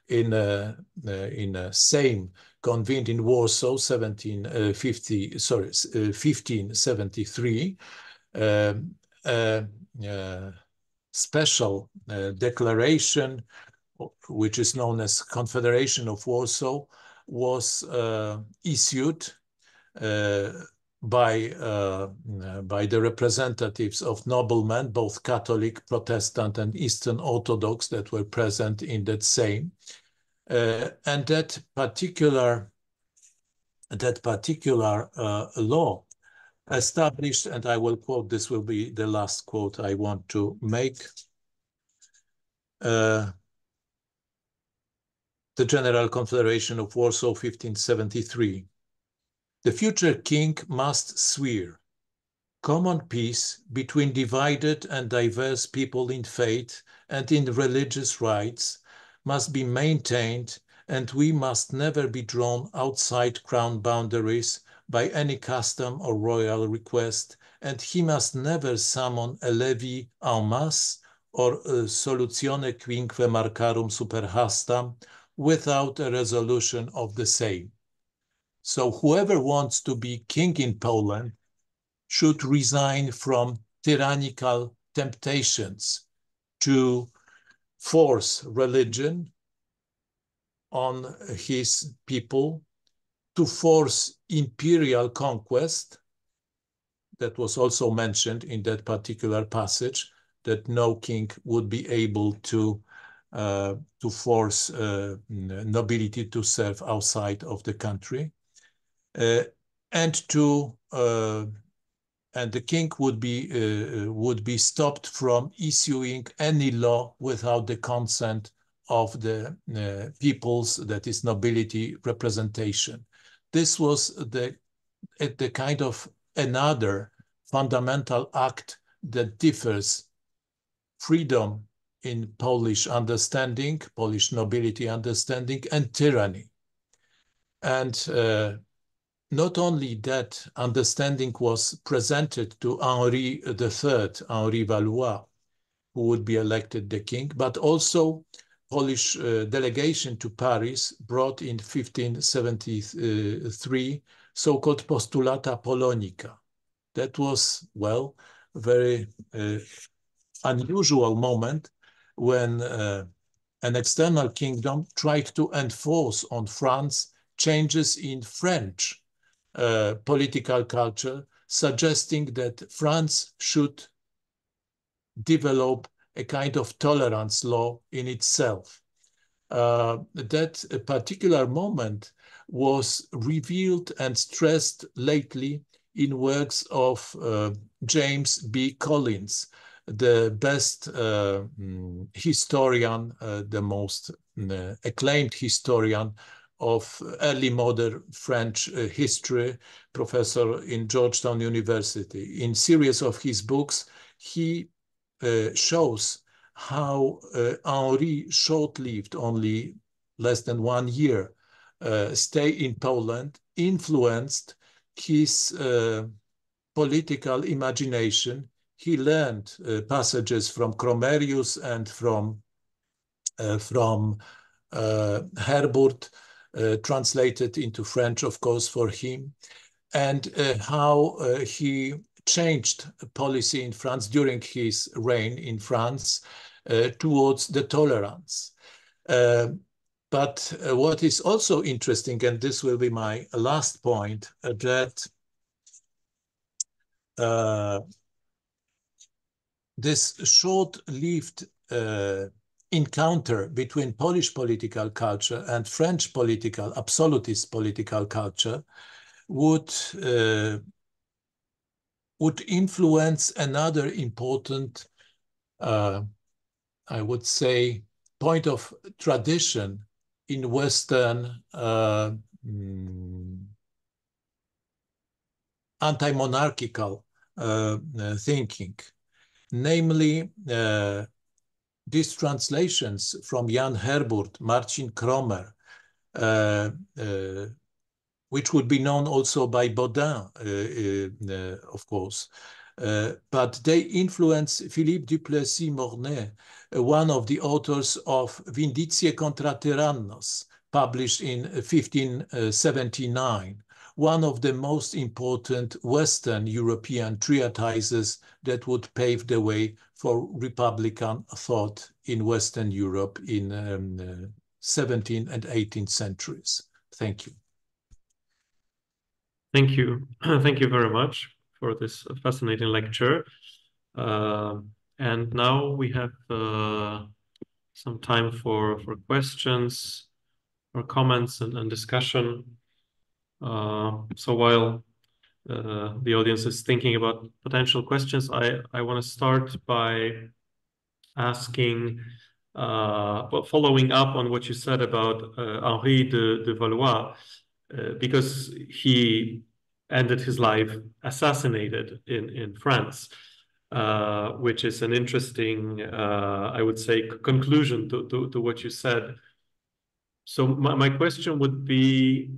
in a Sejm convened in Warsaw, 1573. Special declaration, which is known as Confederation of Warsaw, was issued by the representatives of noblemen, both Catholic, Protestant, and Eastern Orthodox, that were present in that Sejm. And that particular law established, and I will quote, this will be the last quote I want to make, the General Confederation of Warsaw, 1573. The future king must swear common peace between divided and diverse people in faith and in religious rites must be maintained, and we must never be drawn outside crown boundaries by any custom or royal request, and he must never summon a levy en masse or a solutione quinque marcarum super hastam without a resolution of the same. So whoever wants to be king in Poland should resign from tyrannical temptations to force religion on his people, to force imperial conquest. That was also mentioned in that particular passage, that no king would be able to force nobility to serve outside of the country, and the king would be stopped from issuing any law without the consent of the people's, that is, nobility representation. This was the kind of another fundamental act that differs freedom in Polish understanding, Polish nobility understanding, and tyranny. And not only that understanding was presented to Henri III, Henri Valois, who would be elected the king, but also Polish delegation to Paris brought in 1573 so-called postulata polonica. That was, well, a very unusual moment when an external kingdom tried to enforce on France changes in French political culture, suggesting that France should develop a kind of tolerance law in itself. That particular moment was revealed and stressed lately in works of James B. Collins, the best historian, the most acclaimed historian of early modern French history, professor in Georgetown University. In series of his books, he shows how Henri, short-lived, only less than 1 year, stay in Poland, influenced his political imagination. He learned passages from Cromerius and from Herburt, translated into French, of course, for him, and how he changed policy in France during his reign in France towards the tolerance. But what is also interesting, and this will be my last point, that this short-lived encounter between Polish political culture and French political, absolutist political culture would influence another important, I would say, point of tradition in Western anti-monarchical thinking, namely these translations from Jan Herburt, Marcin Kromer, which would be known also by Baudin, of course. But they influence Philippe Duplessis Mornay, one of the authors of Vinditiae contra Tyrannos, published in 1579, one of the most important Western European treatises that would pave the way for Republican thought in Western Europe in 17th and 18th centuries. Thank you. Thank you. Thank you very much for this fascinating lecture. And now we have some time for questions or comments and discussion. So while the audience is thinking about potential questions, I want to start by asking, following up on what you said about Henri de Valois, because he ended his life assassinated in France, which is an interesting, I would say, conclusion to what you said. So my question would be,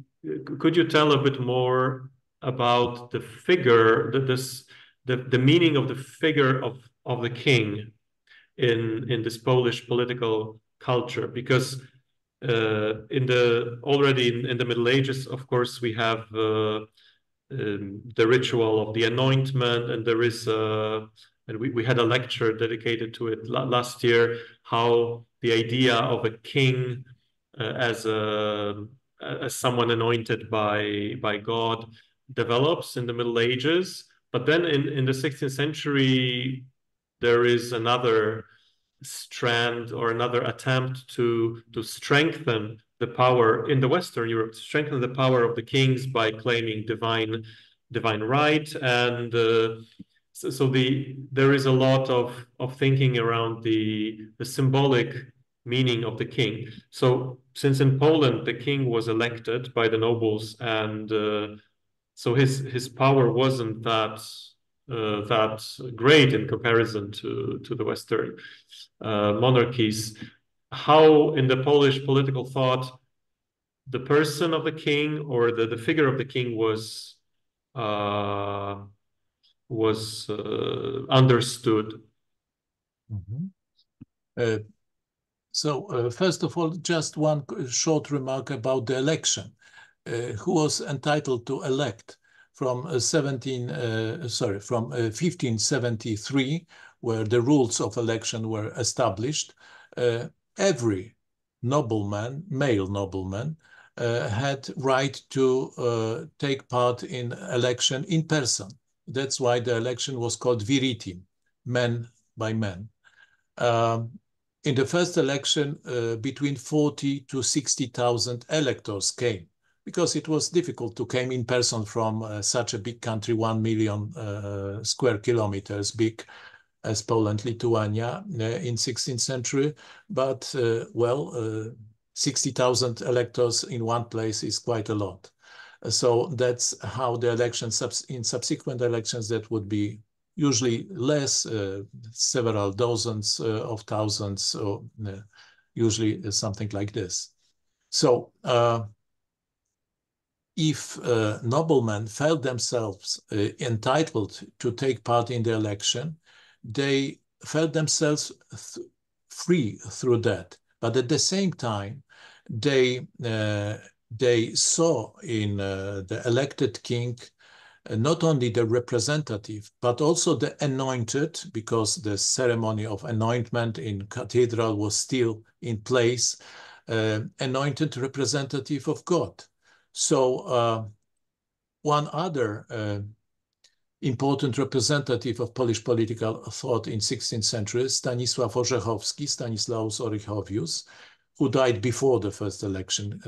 could you tell a bit more about the figure, the meaning of the figure of the king in this Polish political culture? Because already in the Middle Ages, of course, we have the ritual of the anointment, and there is and we had a lecture dedicated to it last year, how the idea of a king as someone anointed by God develops in the Middle Ages. But then in the 16th century, there is another strand or another attempt to strengthen the power in the Western Europe, to strengthen the power of the kings by claiming divine right. And so there is a lot of thinking around the symbolic meaning of the king. So since in Poland the king was elected by the nobles, and so his power wasn't that great in comparison to the Western monarchies. How in the Polish political thought the person of the king or the figure of the king was understood? Mm-hmm. So first of all, just one short remark about the election. Who was entitled to elect from 1573, where the rules of election were established. Every nobleman, male nobleman, had right to take part in election in person. That's why the election was called viritim, men by men. In the first election, between 40 to 60,000 electors came, because it was difficult to come in person from such a big country, 1 million square kilometers big as Poland, Lithuania in 16th century. But 60,000 electors in one place is quite a lot. So that's how the elections, in subsequent elections, that would be usually less, several dozens of thousands, or usually something like this. So if noblemen felt themselves entitled to take part in the election, they felt themselves free through that. But at the same time, they saw in the elected king not only the representative, but also the anointed, because the ceremony of anointment in cathedral was still in place, anointed representative of God. So one other important representative of Polish political thought in 16th century, Stanisław Orzechowski, Stanislaus Orychowius, who died before the first election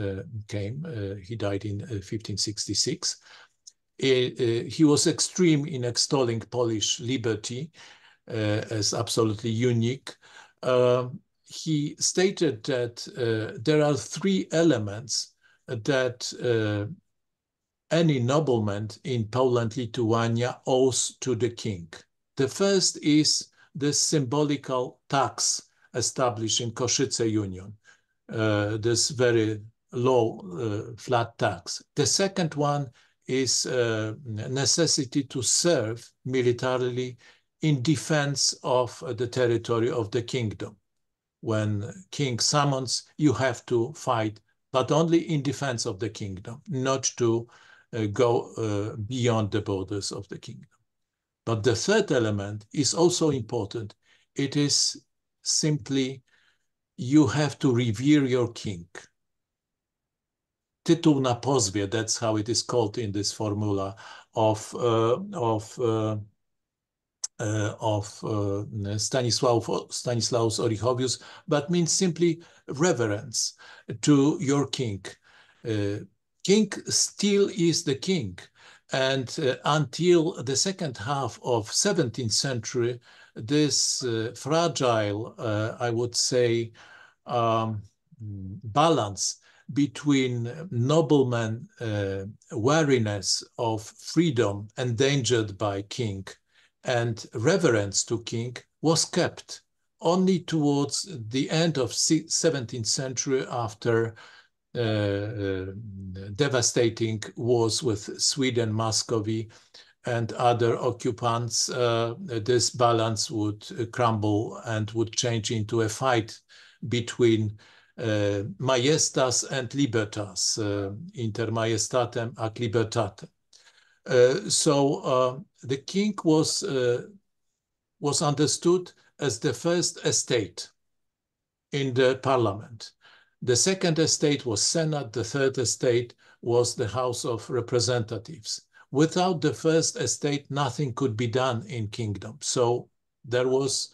came. He died in 1566. He was extreme in extolling Polish liberty as absolutely unique. He stated that there are three elements that any nobleman in Poland, Lithuania owes to the king. The first is the symbolical tax established in Koszyce Union, this very low flat tax. The second one is necessity to serve militarily in defense of the territory of the kingdom. When king summons, you have to fight, but only in defense of the kingdom, not to go beyond the borders of the kingdom. But the third element is also important. It is simply you have to revere your king. Tytuł na pozwie, that's how it is called in this formula of Stanislaus Orychowius, but means simply reverence to your king. King still is the king. And until the second half of 17th century, this fragile, I would say, balance between nobleman wariness of freedom endangered by king and reverence to king was kept only towards the end of 17th century after devastating wars with Sweden, Muscovy, and other occupants. This balance would crumble and would change into a fight between majestas and libertas, inter majestatem ac libertatem. So the king was understood as the first estate in the parliament. The second estate was Senate. The third estate was the House of Representatives. Without the first estate, nothing could be done in kingdom. So there was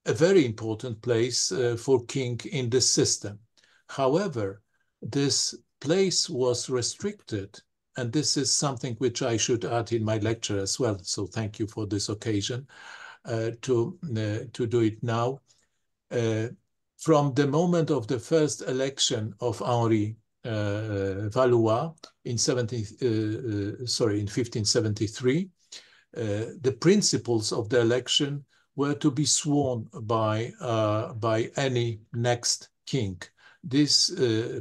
a very important place for king in this system. However, this place was restricted, and this is something which I should add in my lecture as well. So thank you for this occasion to do it now. From the moment of the first election of Henri Valois in 1573, the principles of the election were to be sworn by any next king. These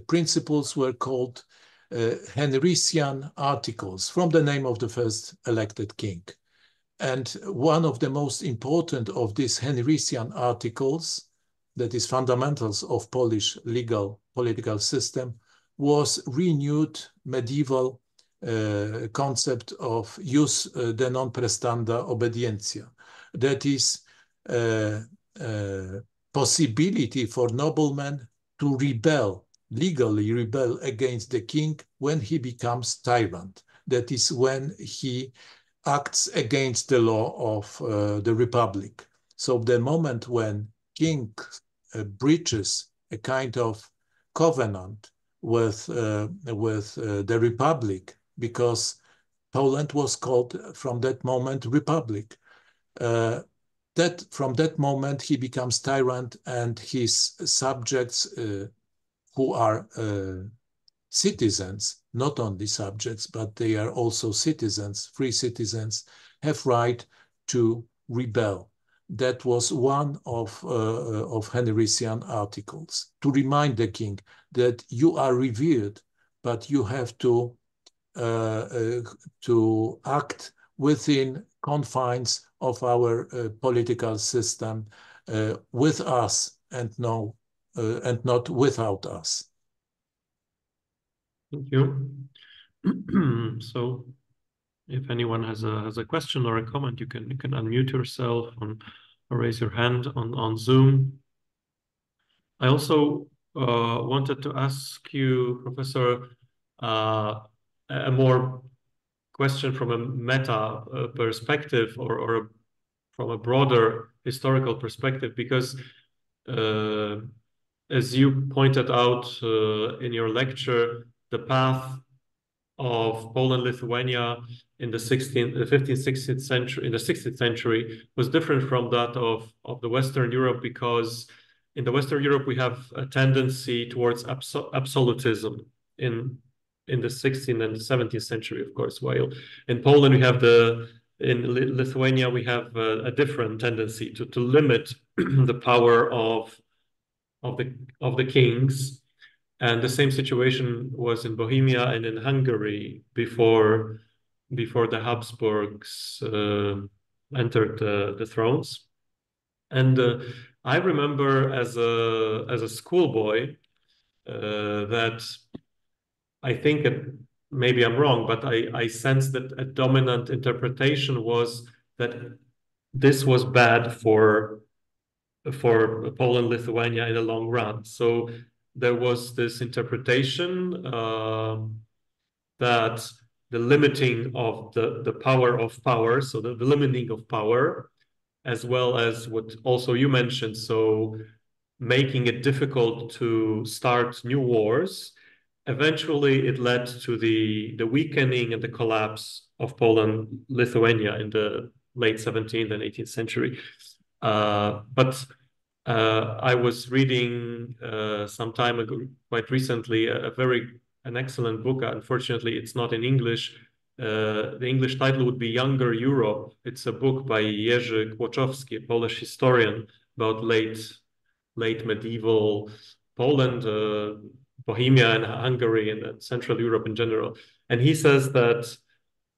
principles were called Henrician Articles, from the name of the first elected king. And one of the most important of these Henrician Articles, that is fundamentals of Polish legal political system, was renewed medieval concept of jus de non prestanda obedientia. That is possibility for noblemen to rebel, legally rebel against the king when he becomes tyrant. That is when he acts against the law of the republic. So the moment when king breaches a kind of covenant with the republic, because Poland was called from that moment republic, that from that moment he becomes tyrant, and his subjects who are citizens, not only subjects, but they are also citizens, free citizens, have right to rebel. That was one of Henrician Articles, to remind the king that you are revered, but you have to act within confines of our political system, with us and not without us. Thank you. So, if anyone has a question or a comment, you can unmute yourself or raise your hand on Zoom. I also wanted to ask you, Professor, a more question from a meta perspective or from a broader historical perspective, because as you pointed out in your lecture, the path of Poland-Lithuania in the 15th, 16th century, in the 16th century was different from that of the Western Europe, because in the Western Europe we have a tendency towards absolutism in the 16th and 17th century, of course, while in Poland we have in Lithuania we have a different tendency to limit the power of the kings. And the same situation was in Bohemia and in Hungary before the Habsburgs entered the thrones. And I remember as a schoolboy that I think maybe I'm wrong, but I sense that a dominant interpretation was that this was bad for Poland, Lithuania in the long run. So there was this interpretation that the limiting of the power of power, so the limiting of power, as well as what also you mentioned, so making it difficult to start new wars. Eventually, it led to the weakening and the collapse of Poland, Lithuania in the late 17th and 18th century. But I was reading some time ago, quite recently, an excellent book. Unfortunately, it's not in English. The English title would be Younger Europe. It's a book by Jerzy Kłoczowski, a Polish historian, about late medieval Poland, Bohemia and Hungary, and Central Europe in general. And he says that,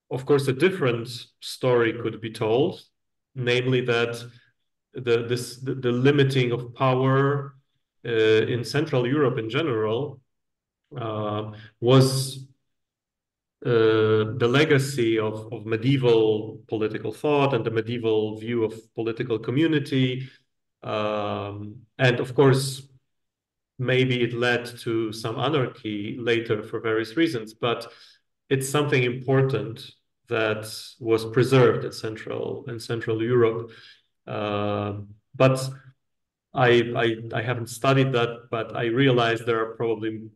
of course, a different story could be told, namely that the limiting of power in Central Europe in general was the legacy of medieval political thought and the medieval view of political community. And of course, maybe it led to some anarchy later for various reasons, but it's something important that was preserved in Central Europe. But I haven't studied that, but I realize there are probably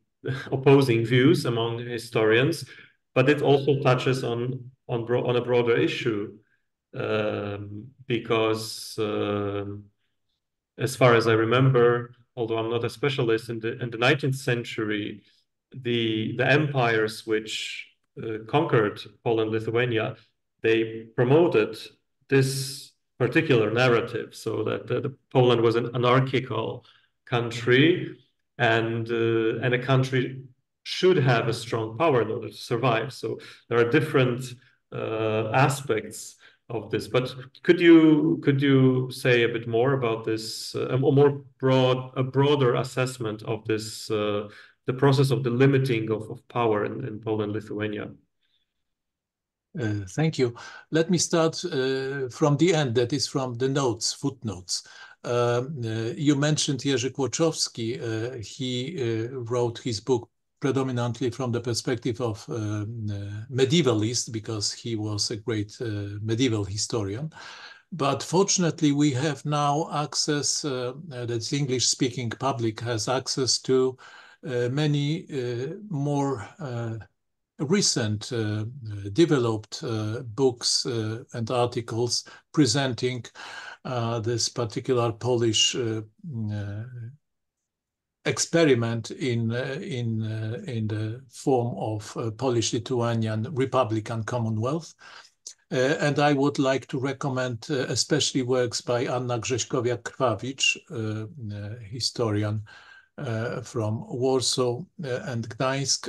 opposing views among historians. But it also touches on a broader issue, because as far as I remember, although I'm not a specialist, in the 19th century, the empires which conquered Poland, Lithuania, they promoted this particular narrative, so that Poland was an anarchical country, and a country should have a strong power in order to survive. So there are different aspects of this. But could you say a bit more about this, a broader assessment of this, the process of the limiting of power in Poland, Lithuania? Thank you. Let me start from the end, that is from the notes, footnotes. You mentioned Jerzy Kłoczowski. He wrote his book predominantly from the perspective of medievalist, because he was a great medieval historian. But fortunately, we have now access, that English-speaking public has access to many more recent developed books and articles presenting this particular Polish experiment in the form of Polish-Lithuanian Republican Commonwealth. And I would like to recommend especially works by Anna Grześkowiak-Krwawicz, historian from Warsaw and Gdańsk,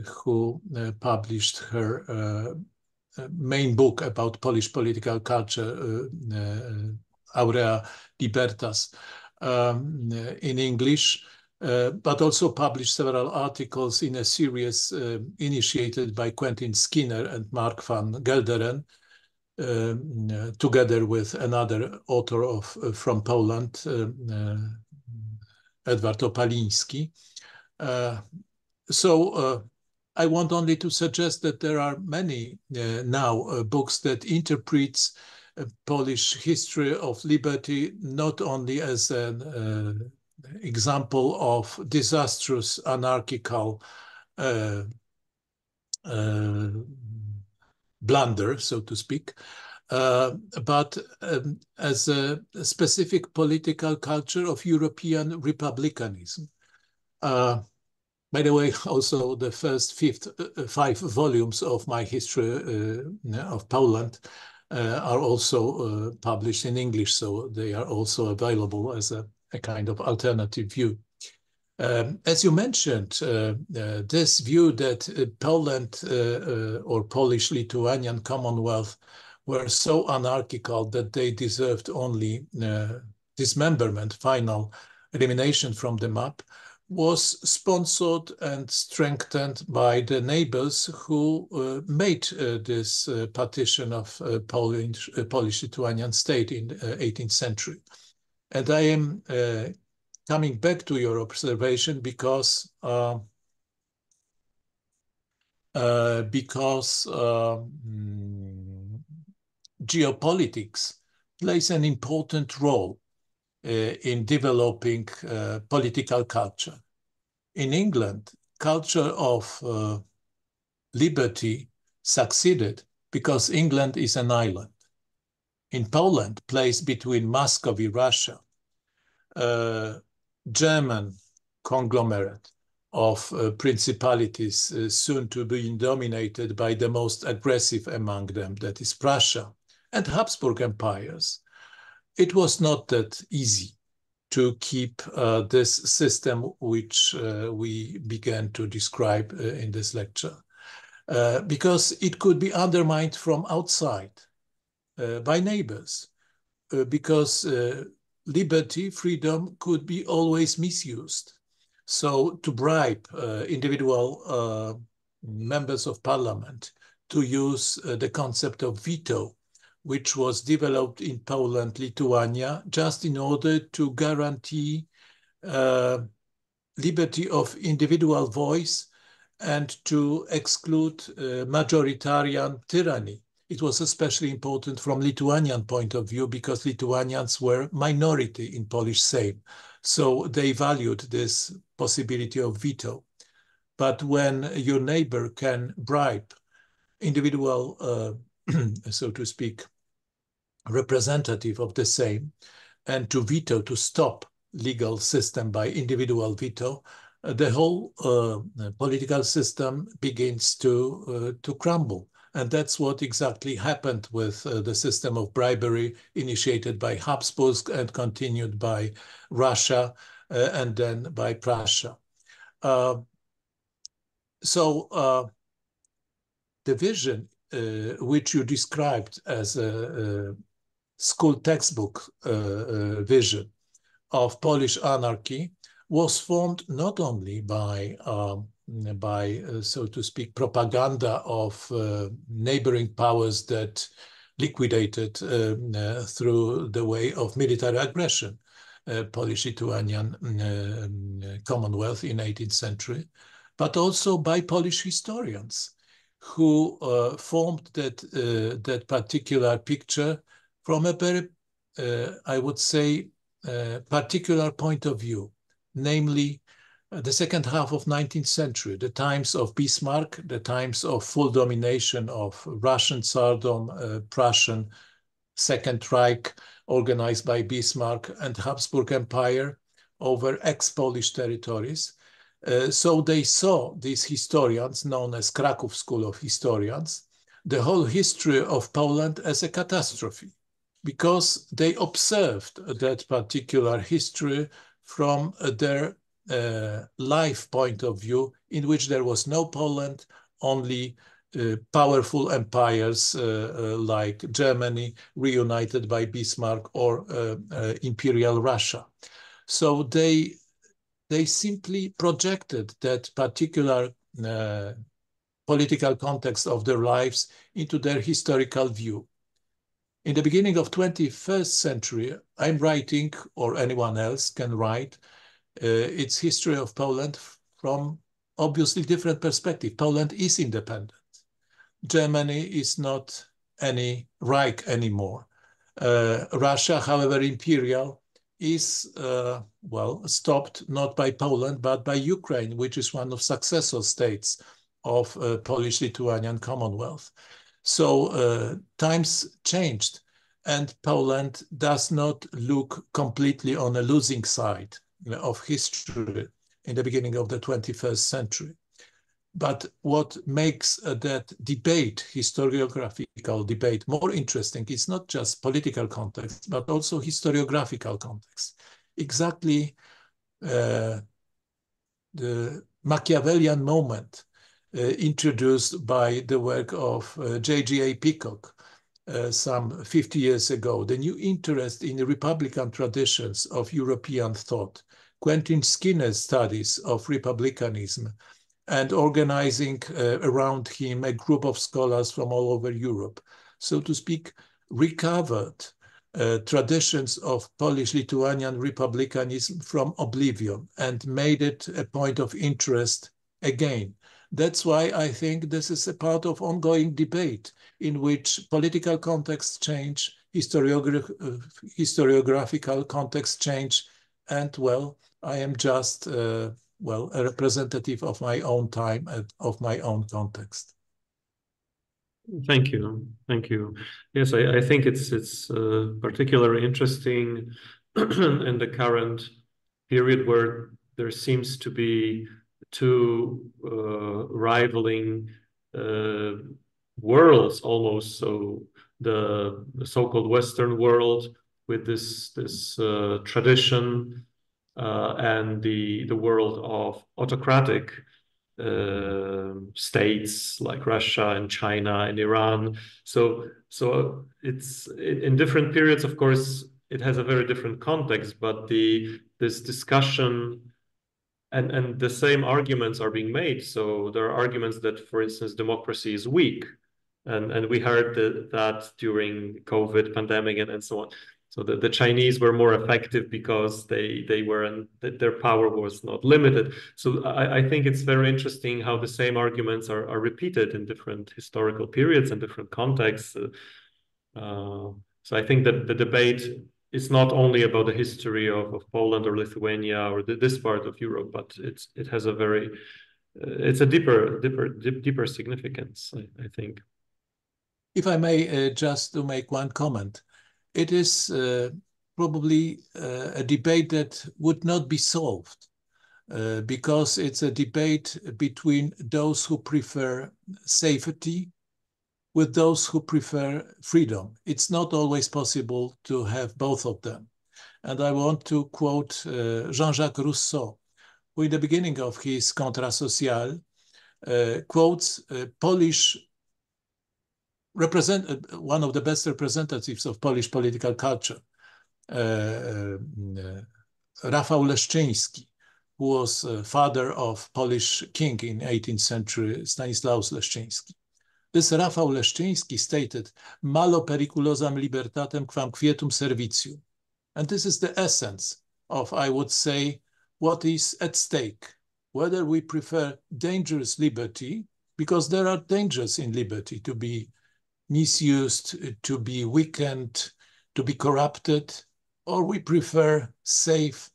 who published her main book about Polish political culture, Aurea Libertas, in English, but also published several articles in a series initiated by Quentin Skinner and Mark van Gelderen, together with another author from Poland, Edward Opaliński. So I want only to suggest that there are many now books that interprets Polish history of liberty not only as an example of disastrous anarchical blunder, so to speak, but as a specific political culture of European republicanism. By the way, also the first 5 volumes of my history of Poland are also published in English, so they are also available as a kind of alternative view. As you mentioned, this view that Poland or Polish-Lithuanian Commonwealth were so anarchical that they deserved only dismemberment, final elimination from the map, was sponsored and strengthened by the neighbors who made this partition of Polish-Lithuanian state in the 18th century. And I am coming back to your observation because geopolitics plays an important role in developing political culture. In England, culture of liberty succeeded because England is an island. In Poland, placed between Muscovy, Russia, German conglomerate of principalities soon to be dominated by the most aggressive among them, that is Prussia, and Habsburg empires, it was not that easy to keep this system which we began to describe in this lecture, because it could be undermined from outside by neighbors, because liberty, freedom could be always misused. So to bribe individual members of parliament to use the concept of veto, which was developed in Poland, Lithuania, just in order to guarantee liberty of individual voice and to exclude majoritarian tyranny. It was especially important from Lithuanian point of view because Lithuanians were minority in Polish Sejm. So they valued this possibility of veto. But when your neighbor can bribe individual, so to speak, representative of the Sejm and to veto, to stop legal system by individual veto, the whole political system begins to crumble. And that's what exactly happened with the system of bribery initiated by Habsburg and continued by Russia and then by Prussia. So the vision which you described as a school textbook vision of Polish anarchy was formed not only by so to speak, propaganda of neighboring powers that liquidated through the way of military aggression Polish-Lithuanian Commonwealth in 18th century, but also by Polish historians who formed that particular picture from a very, I would say, particular point of view, namely the second half of 19th century, the times of Bismarck, the times of full domination of Russian Tsardom, Prussian Second Reich, organized by Bismarck, and Habsburg Empire over ex-Polish territories. So they saw, these historians, known as Kraków School of Historians, the whole history of Poland as a catastrophe, because they observed that particular history from their life point of view, in which there was no Poland, only powerful empires like Germany reunited by Bismarck or Imperial Russia. So they simply projected that particular political context of their lives into their historical view. In the beginning of 21st century, I'm writing, or anyone else can write, its history of Poland from obviously different perspective. Poland is independent. Germany is not any Reich anymore. Russia, however imperial, is, well, stopped not by Poland, but by Ukraine, which is one of successor states of Polish-Lithuanian Commonwealth. So times changed, and Poland does not look completely on a losing side of history in the beginning of the 21st century. But what makes that debate, historiographical debate, more interesting is not just political context, but also historiographical context. Exactly the Machiavellian moment introduced by the work of J.G.A. Peacock some 50 years ago, the new interest in the Republican traditions of European thought, Quentin Skinner's studies of republicanism, and organizing around him a group of scholars from all over Europe, so to speak, recovered traditions of Polish-Lithuanian republicanism from oblivion and made it a point of interest again. That's why I think this is a part of ongoing debate in which political contexts change, historiographical contexts change, and, well, I am just well, a representative of my own time and of my own context. Thank you. Thank you. Yes, I think it's particularly interesting in the current period where there seems to be two rivaling worlds almost. So the so-called Western world with this tradition and the world of autocratic states like Russia and China and Iran. So it's in different periods, of course, it has a very different context, but this discussion and the same arguments are being made. So there are arguments that, for instance, democracy is weak. And we heard that during COVID pandemic and so on. So the Chinese were more effective because they were their power was not limited. So I think it's very interesting how the same arguments are repeated in different historical periods and different contexts. So I think that the debate is not only about the history of Poland or Lithuania or this part of Europe, but it has a very it's a deeper significance, I think. If I may, just to make one comment, it is probably a debate that would not be solved because it's a debate between those who prefer safety with those who prefer freedom. It's not always possible to have both of them. And I want to quote Jean-Jacques Rousseau, who in the beginning of his Contrat Social quotes Polish one of the best representatives of Polish political culture, Rafał Leszczyński, who was father of Polish king in 18th century, Stanislaus Leszczyński. This Rafał Leszczyński stated, malo periculosam libertatem quam quietum servitium. And this is the essence of, I would say, what is at stake, whether we prefer dangerous liberty, because there are dangers in liberty, to be misused, to be weakened, to be corrupted, or we prefer safe,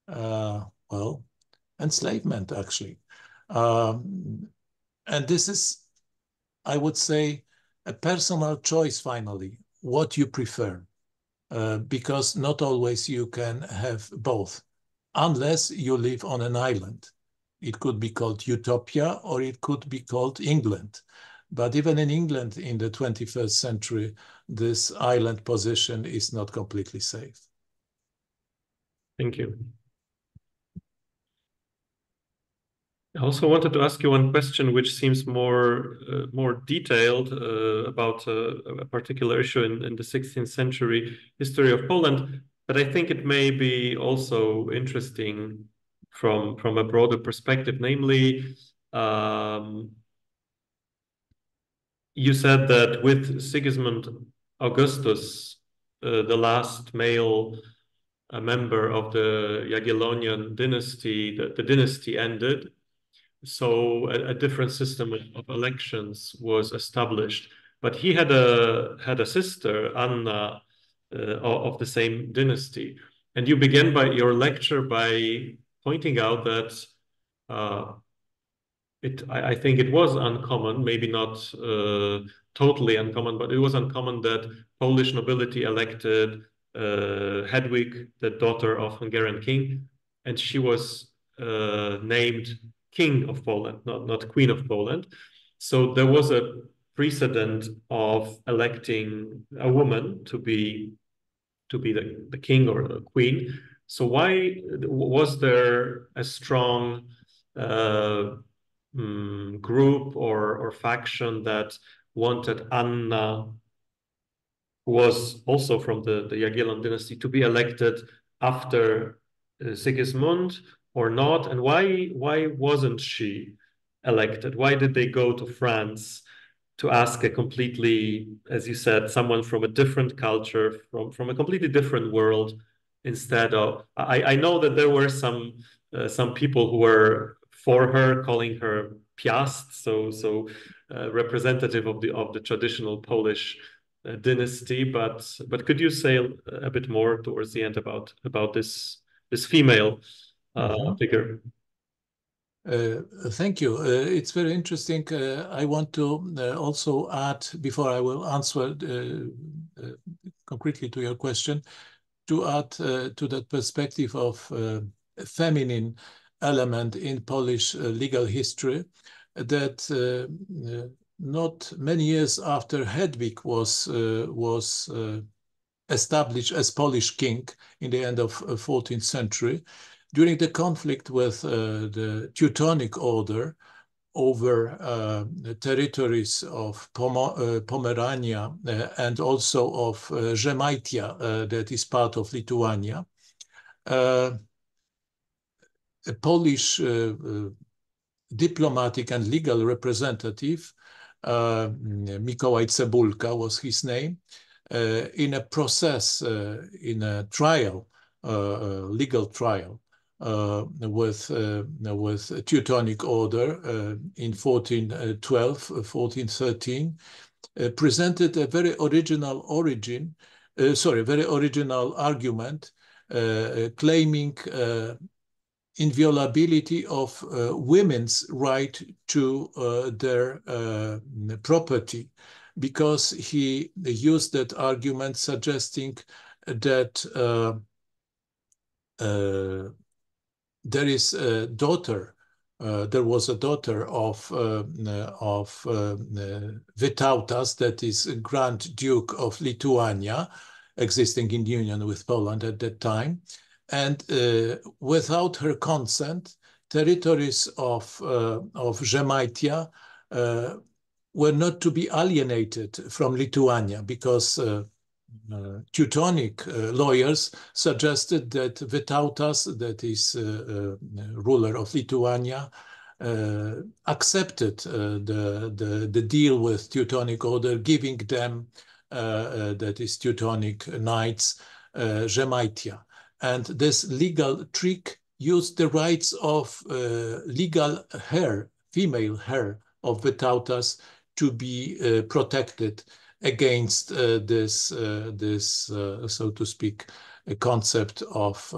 well, enslavement, actually. And this is, I would say, a personal choice, finally, what you prefer, because not always you can have both, unless you live on an island. It could be called utopia, or it could be called England. But even in England in the 21st century, this island position is not completely safe. Thank you. I also wanted to ask you one question, which seems more detailed about a particular issue in the 16th century history of Poland. But I think it may be also interesting from a broader perspective, namely, you said that with Sigismund Augustus, the last male member of the Jagiellonian dynasty, the dynasty ended. so a different system of elections was established. But he had a sister, Anna, of the same dynasty. And you began by your lecture by pointing out that uh, I think it was uncommon, maybe not totally uncommon, but it was uncommon that Polish nobility elected Hedwig, the daughter of Hungarian king, and she was named King of Poland, not Queen of Poland. So there was a precedent of electing a woman to be the king or the queen. So why was there a strong uh, group or faction that wanted Anna, who was also from the Jagiellon dynasty, to be elected after Sigismund or not? And why wasn't she elected? Why did they go to France to ask a completely, as you said, someone from a different culture, from a completely different world, instead of? I know that there were some people who were for her, calling her Piast, so representative of the traditional Polish dynasty. But could you say a bit more towards the end about this female figure? Thank you. It's very interesting. I want to also add, before I will answer concretely to your question, to add to that perspective of feminine element in Polish legal history, that not many years after Hedwig was established as Polish king in the end of 14th century, during the conflict with the Teutonic Order over the territories of Pomerania and also of Żemaitia, that is part of Lithuania, a Polish diplomatic and legal representative, Mikołaj Cebulka was his name, in a process, in a trial, legal trial, with Teutonic Order in 1412, 1413, presented a very original very original argument, claiming inviolability of women's right to their property, because he used that argument suggesting that there is a daughter, there was a daughter of Vytautas, that is Grand Duke of Lithuania, existing in union with Poland at that time. And without her consent, territories of Żemaitia were not to be alienated from Lithuania, because Teutonic lawyers suggested that Vytautas, that is ruler of Lithuania, accepted the deal with Teutonic Order, giving them, that is Teutonic knights, Żemaitia. And this legal trick used the rights of legal hair, female hair of Vytautas, to be protected against this, so to speak, a concept of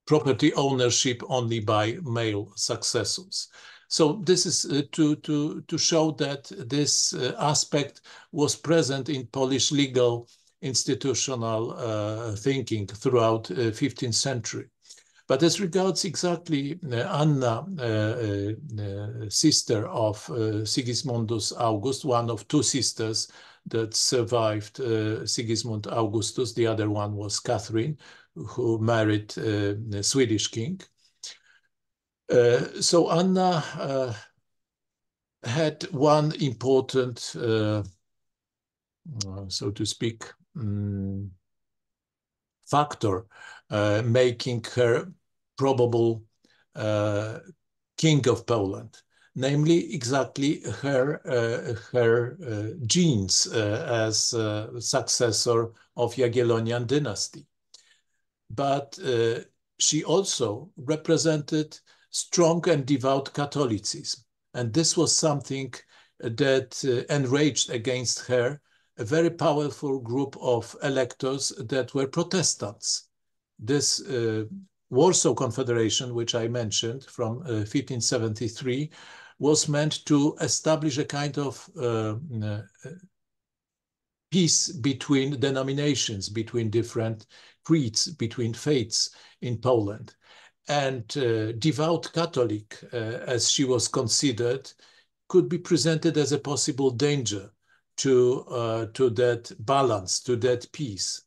property ownership only by male successors. So this is to show that this aspect was present in Polish legal institutional thinking throughout 15th century. But as regards exactly Anna, sister of Sigismundus August, one of two sisters that survived Sigismund Augustus, the other one was Catherine, who married the Swedish king. So Anna had one important, so to speak, factor making her probable king of Poland, namely exactly her genes as successor of Jagiellonian dynasty. But she also represented strong and devout Catholicism. And this was something that enraged against her a very powerful group of electors that were Protestants. This Warsaw Confederation, which I mentioned from 1573, was meant to establish a kind of peace between denominations, between different creeds, between faiths in Poland. And devout Catholic, as she was considered, could be presented as a possible danger to that balance, to that peace.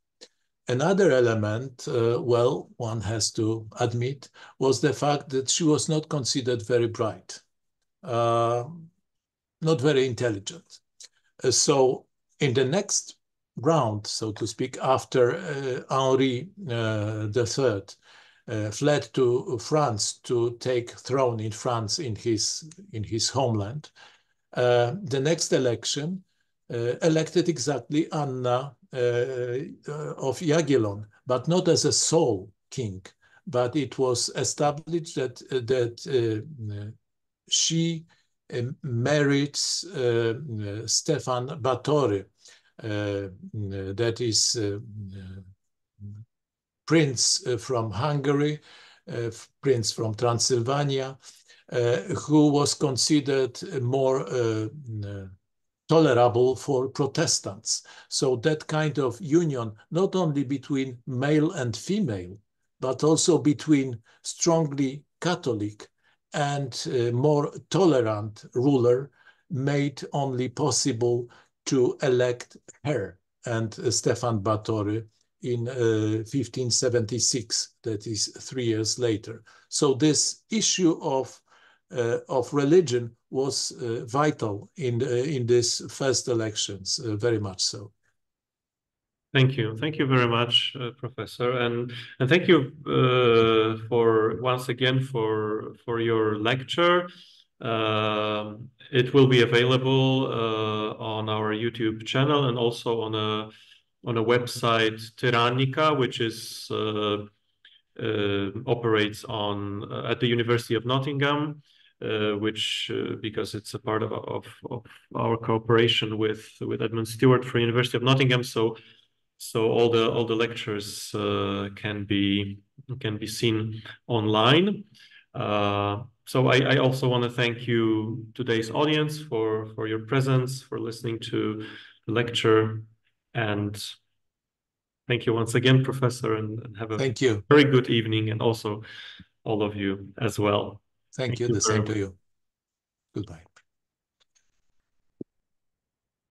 Another element, well, one has to admit, was the fact that she was not considered very bright, not very intelligent. So in the next round, so to speak, after Henri III fled to France to take throne in France in his homeland, the next election elected exactly Anna of Jagiellon, but not as a sole king, but it was established that she married Stefan Batory, that is prince from Hungary, prince from Transylvania, who was considered more tolerable for Protestants. So that kind of union, not only between male and female, but also between strongly Catholic and more tolerant ruler, made only possible to elect her and Stefan Batory in 1576, that is 3 years later. So this issue of religion was vital in this first elections, very much so. Thank you very much, Professor, and thank you for once again for your lecture. It will be available on our YouTube channel and also on a website, Tyrannica, which is operates at the University of Nottingham, which because it's a part of our cooperation with Edmund Stewart for University of Nottingham, so all the lectures can be seen online. So I also want to thank you, today's audience, for your presence, for listening to the lecture, and thank you once again, Professor, and have a very good evening, and also all of you as well. Thank you. The same to you. Goodbye.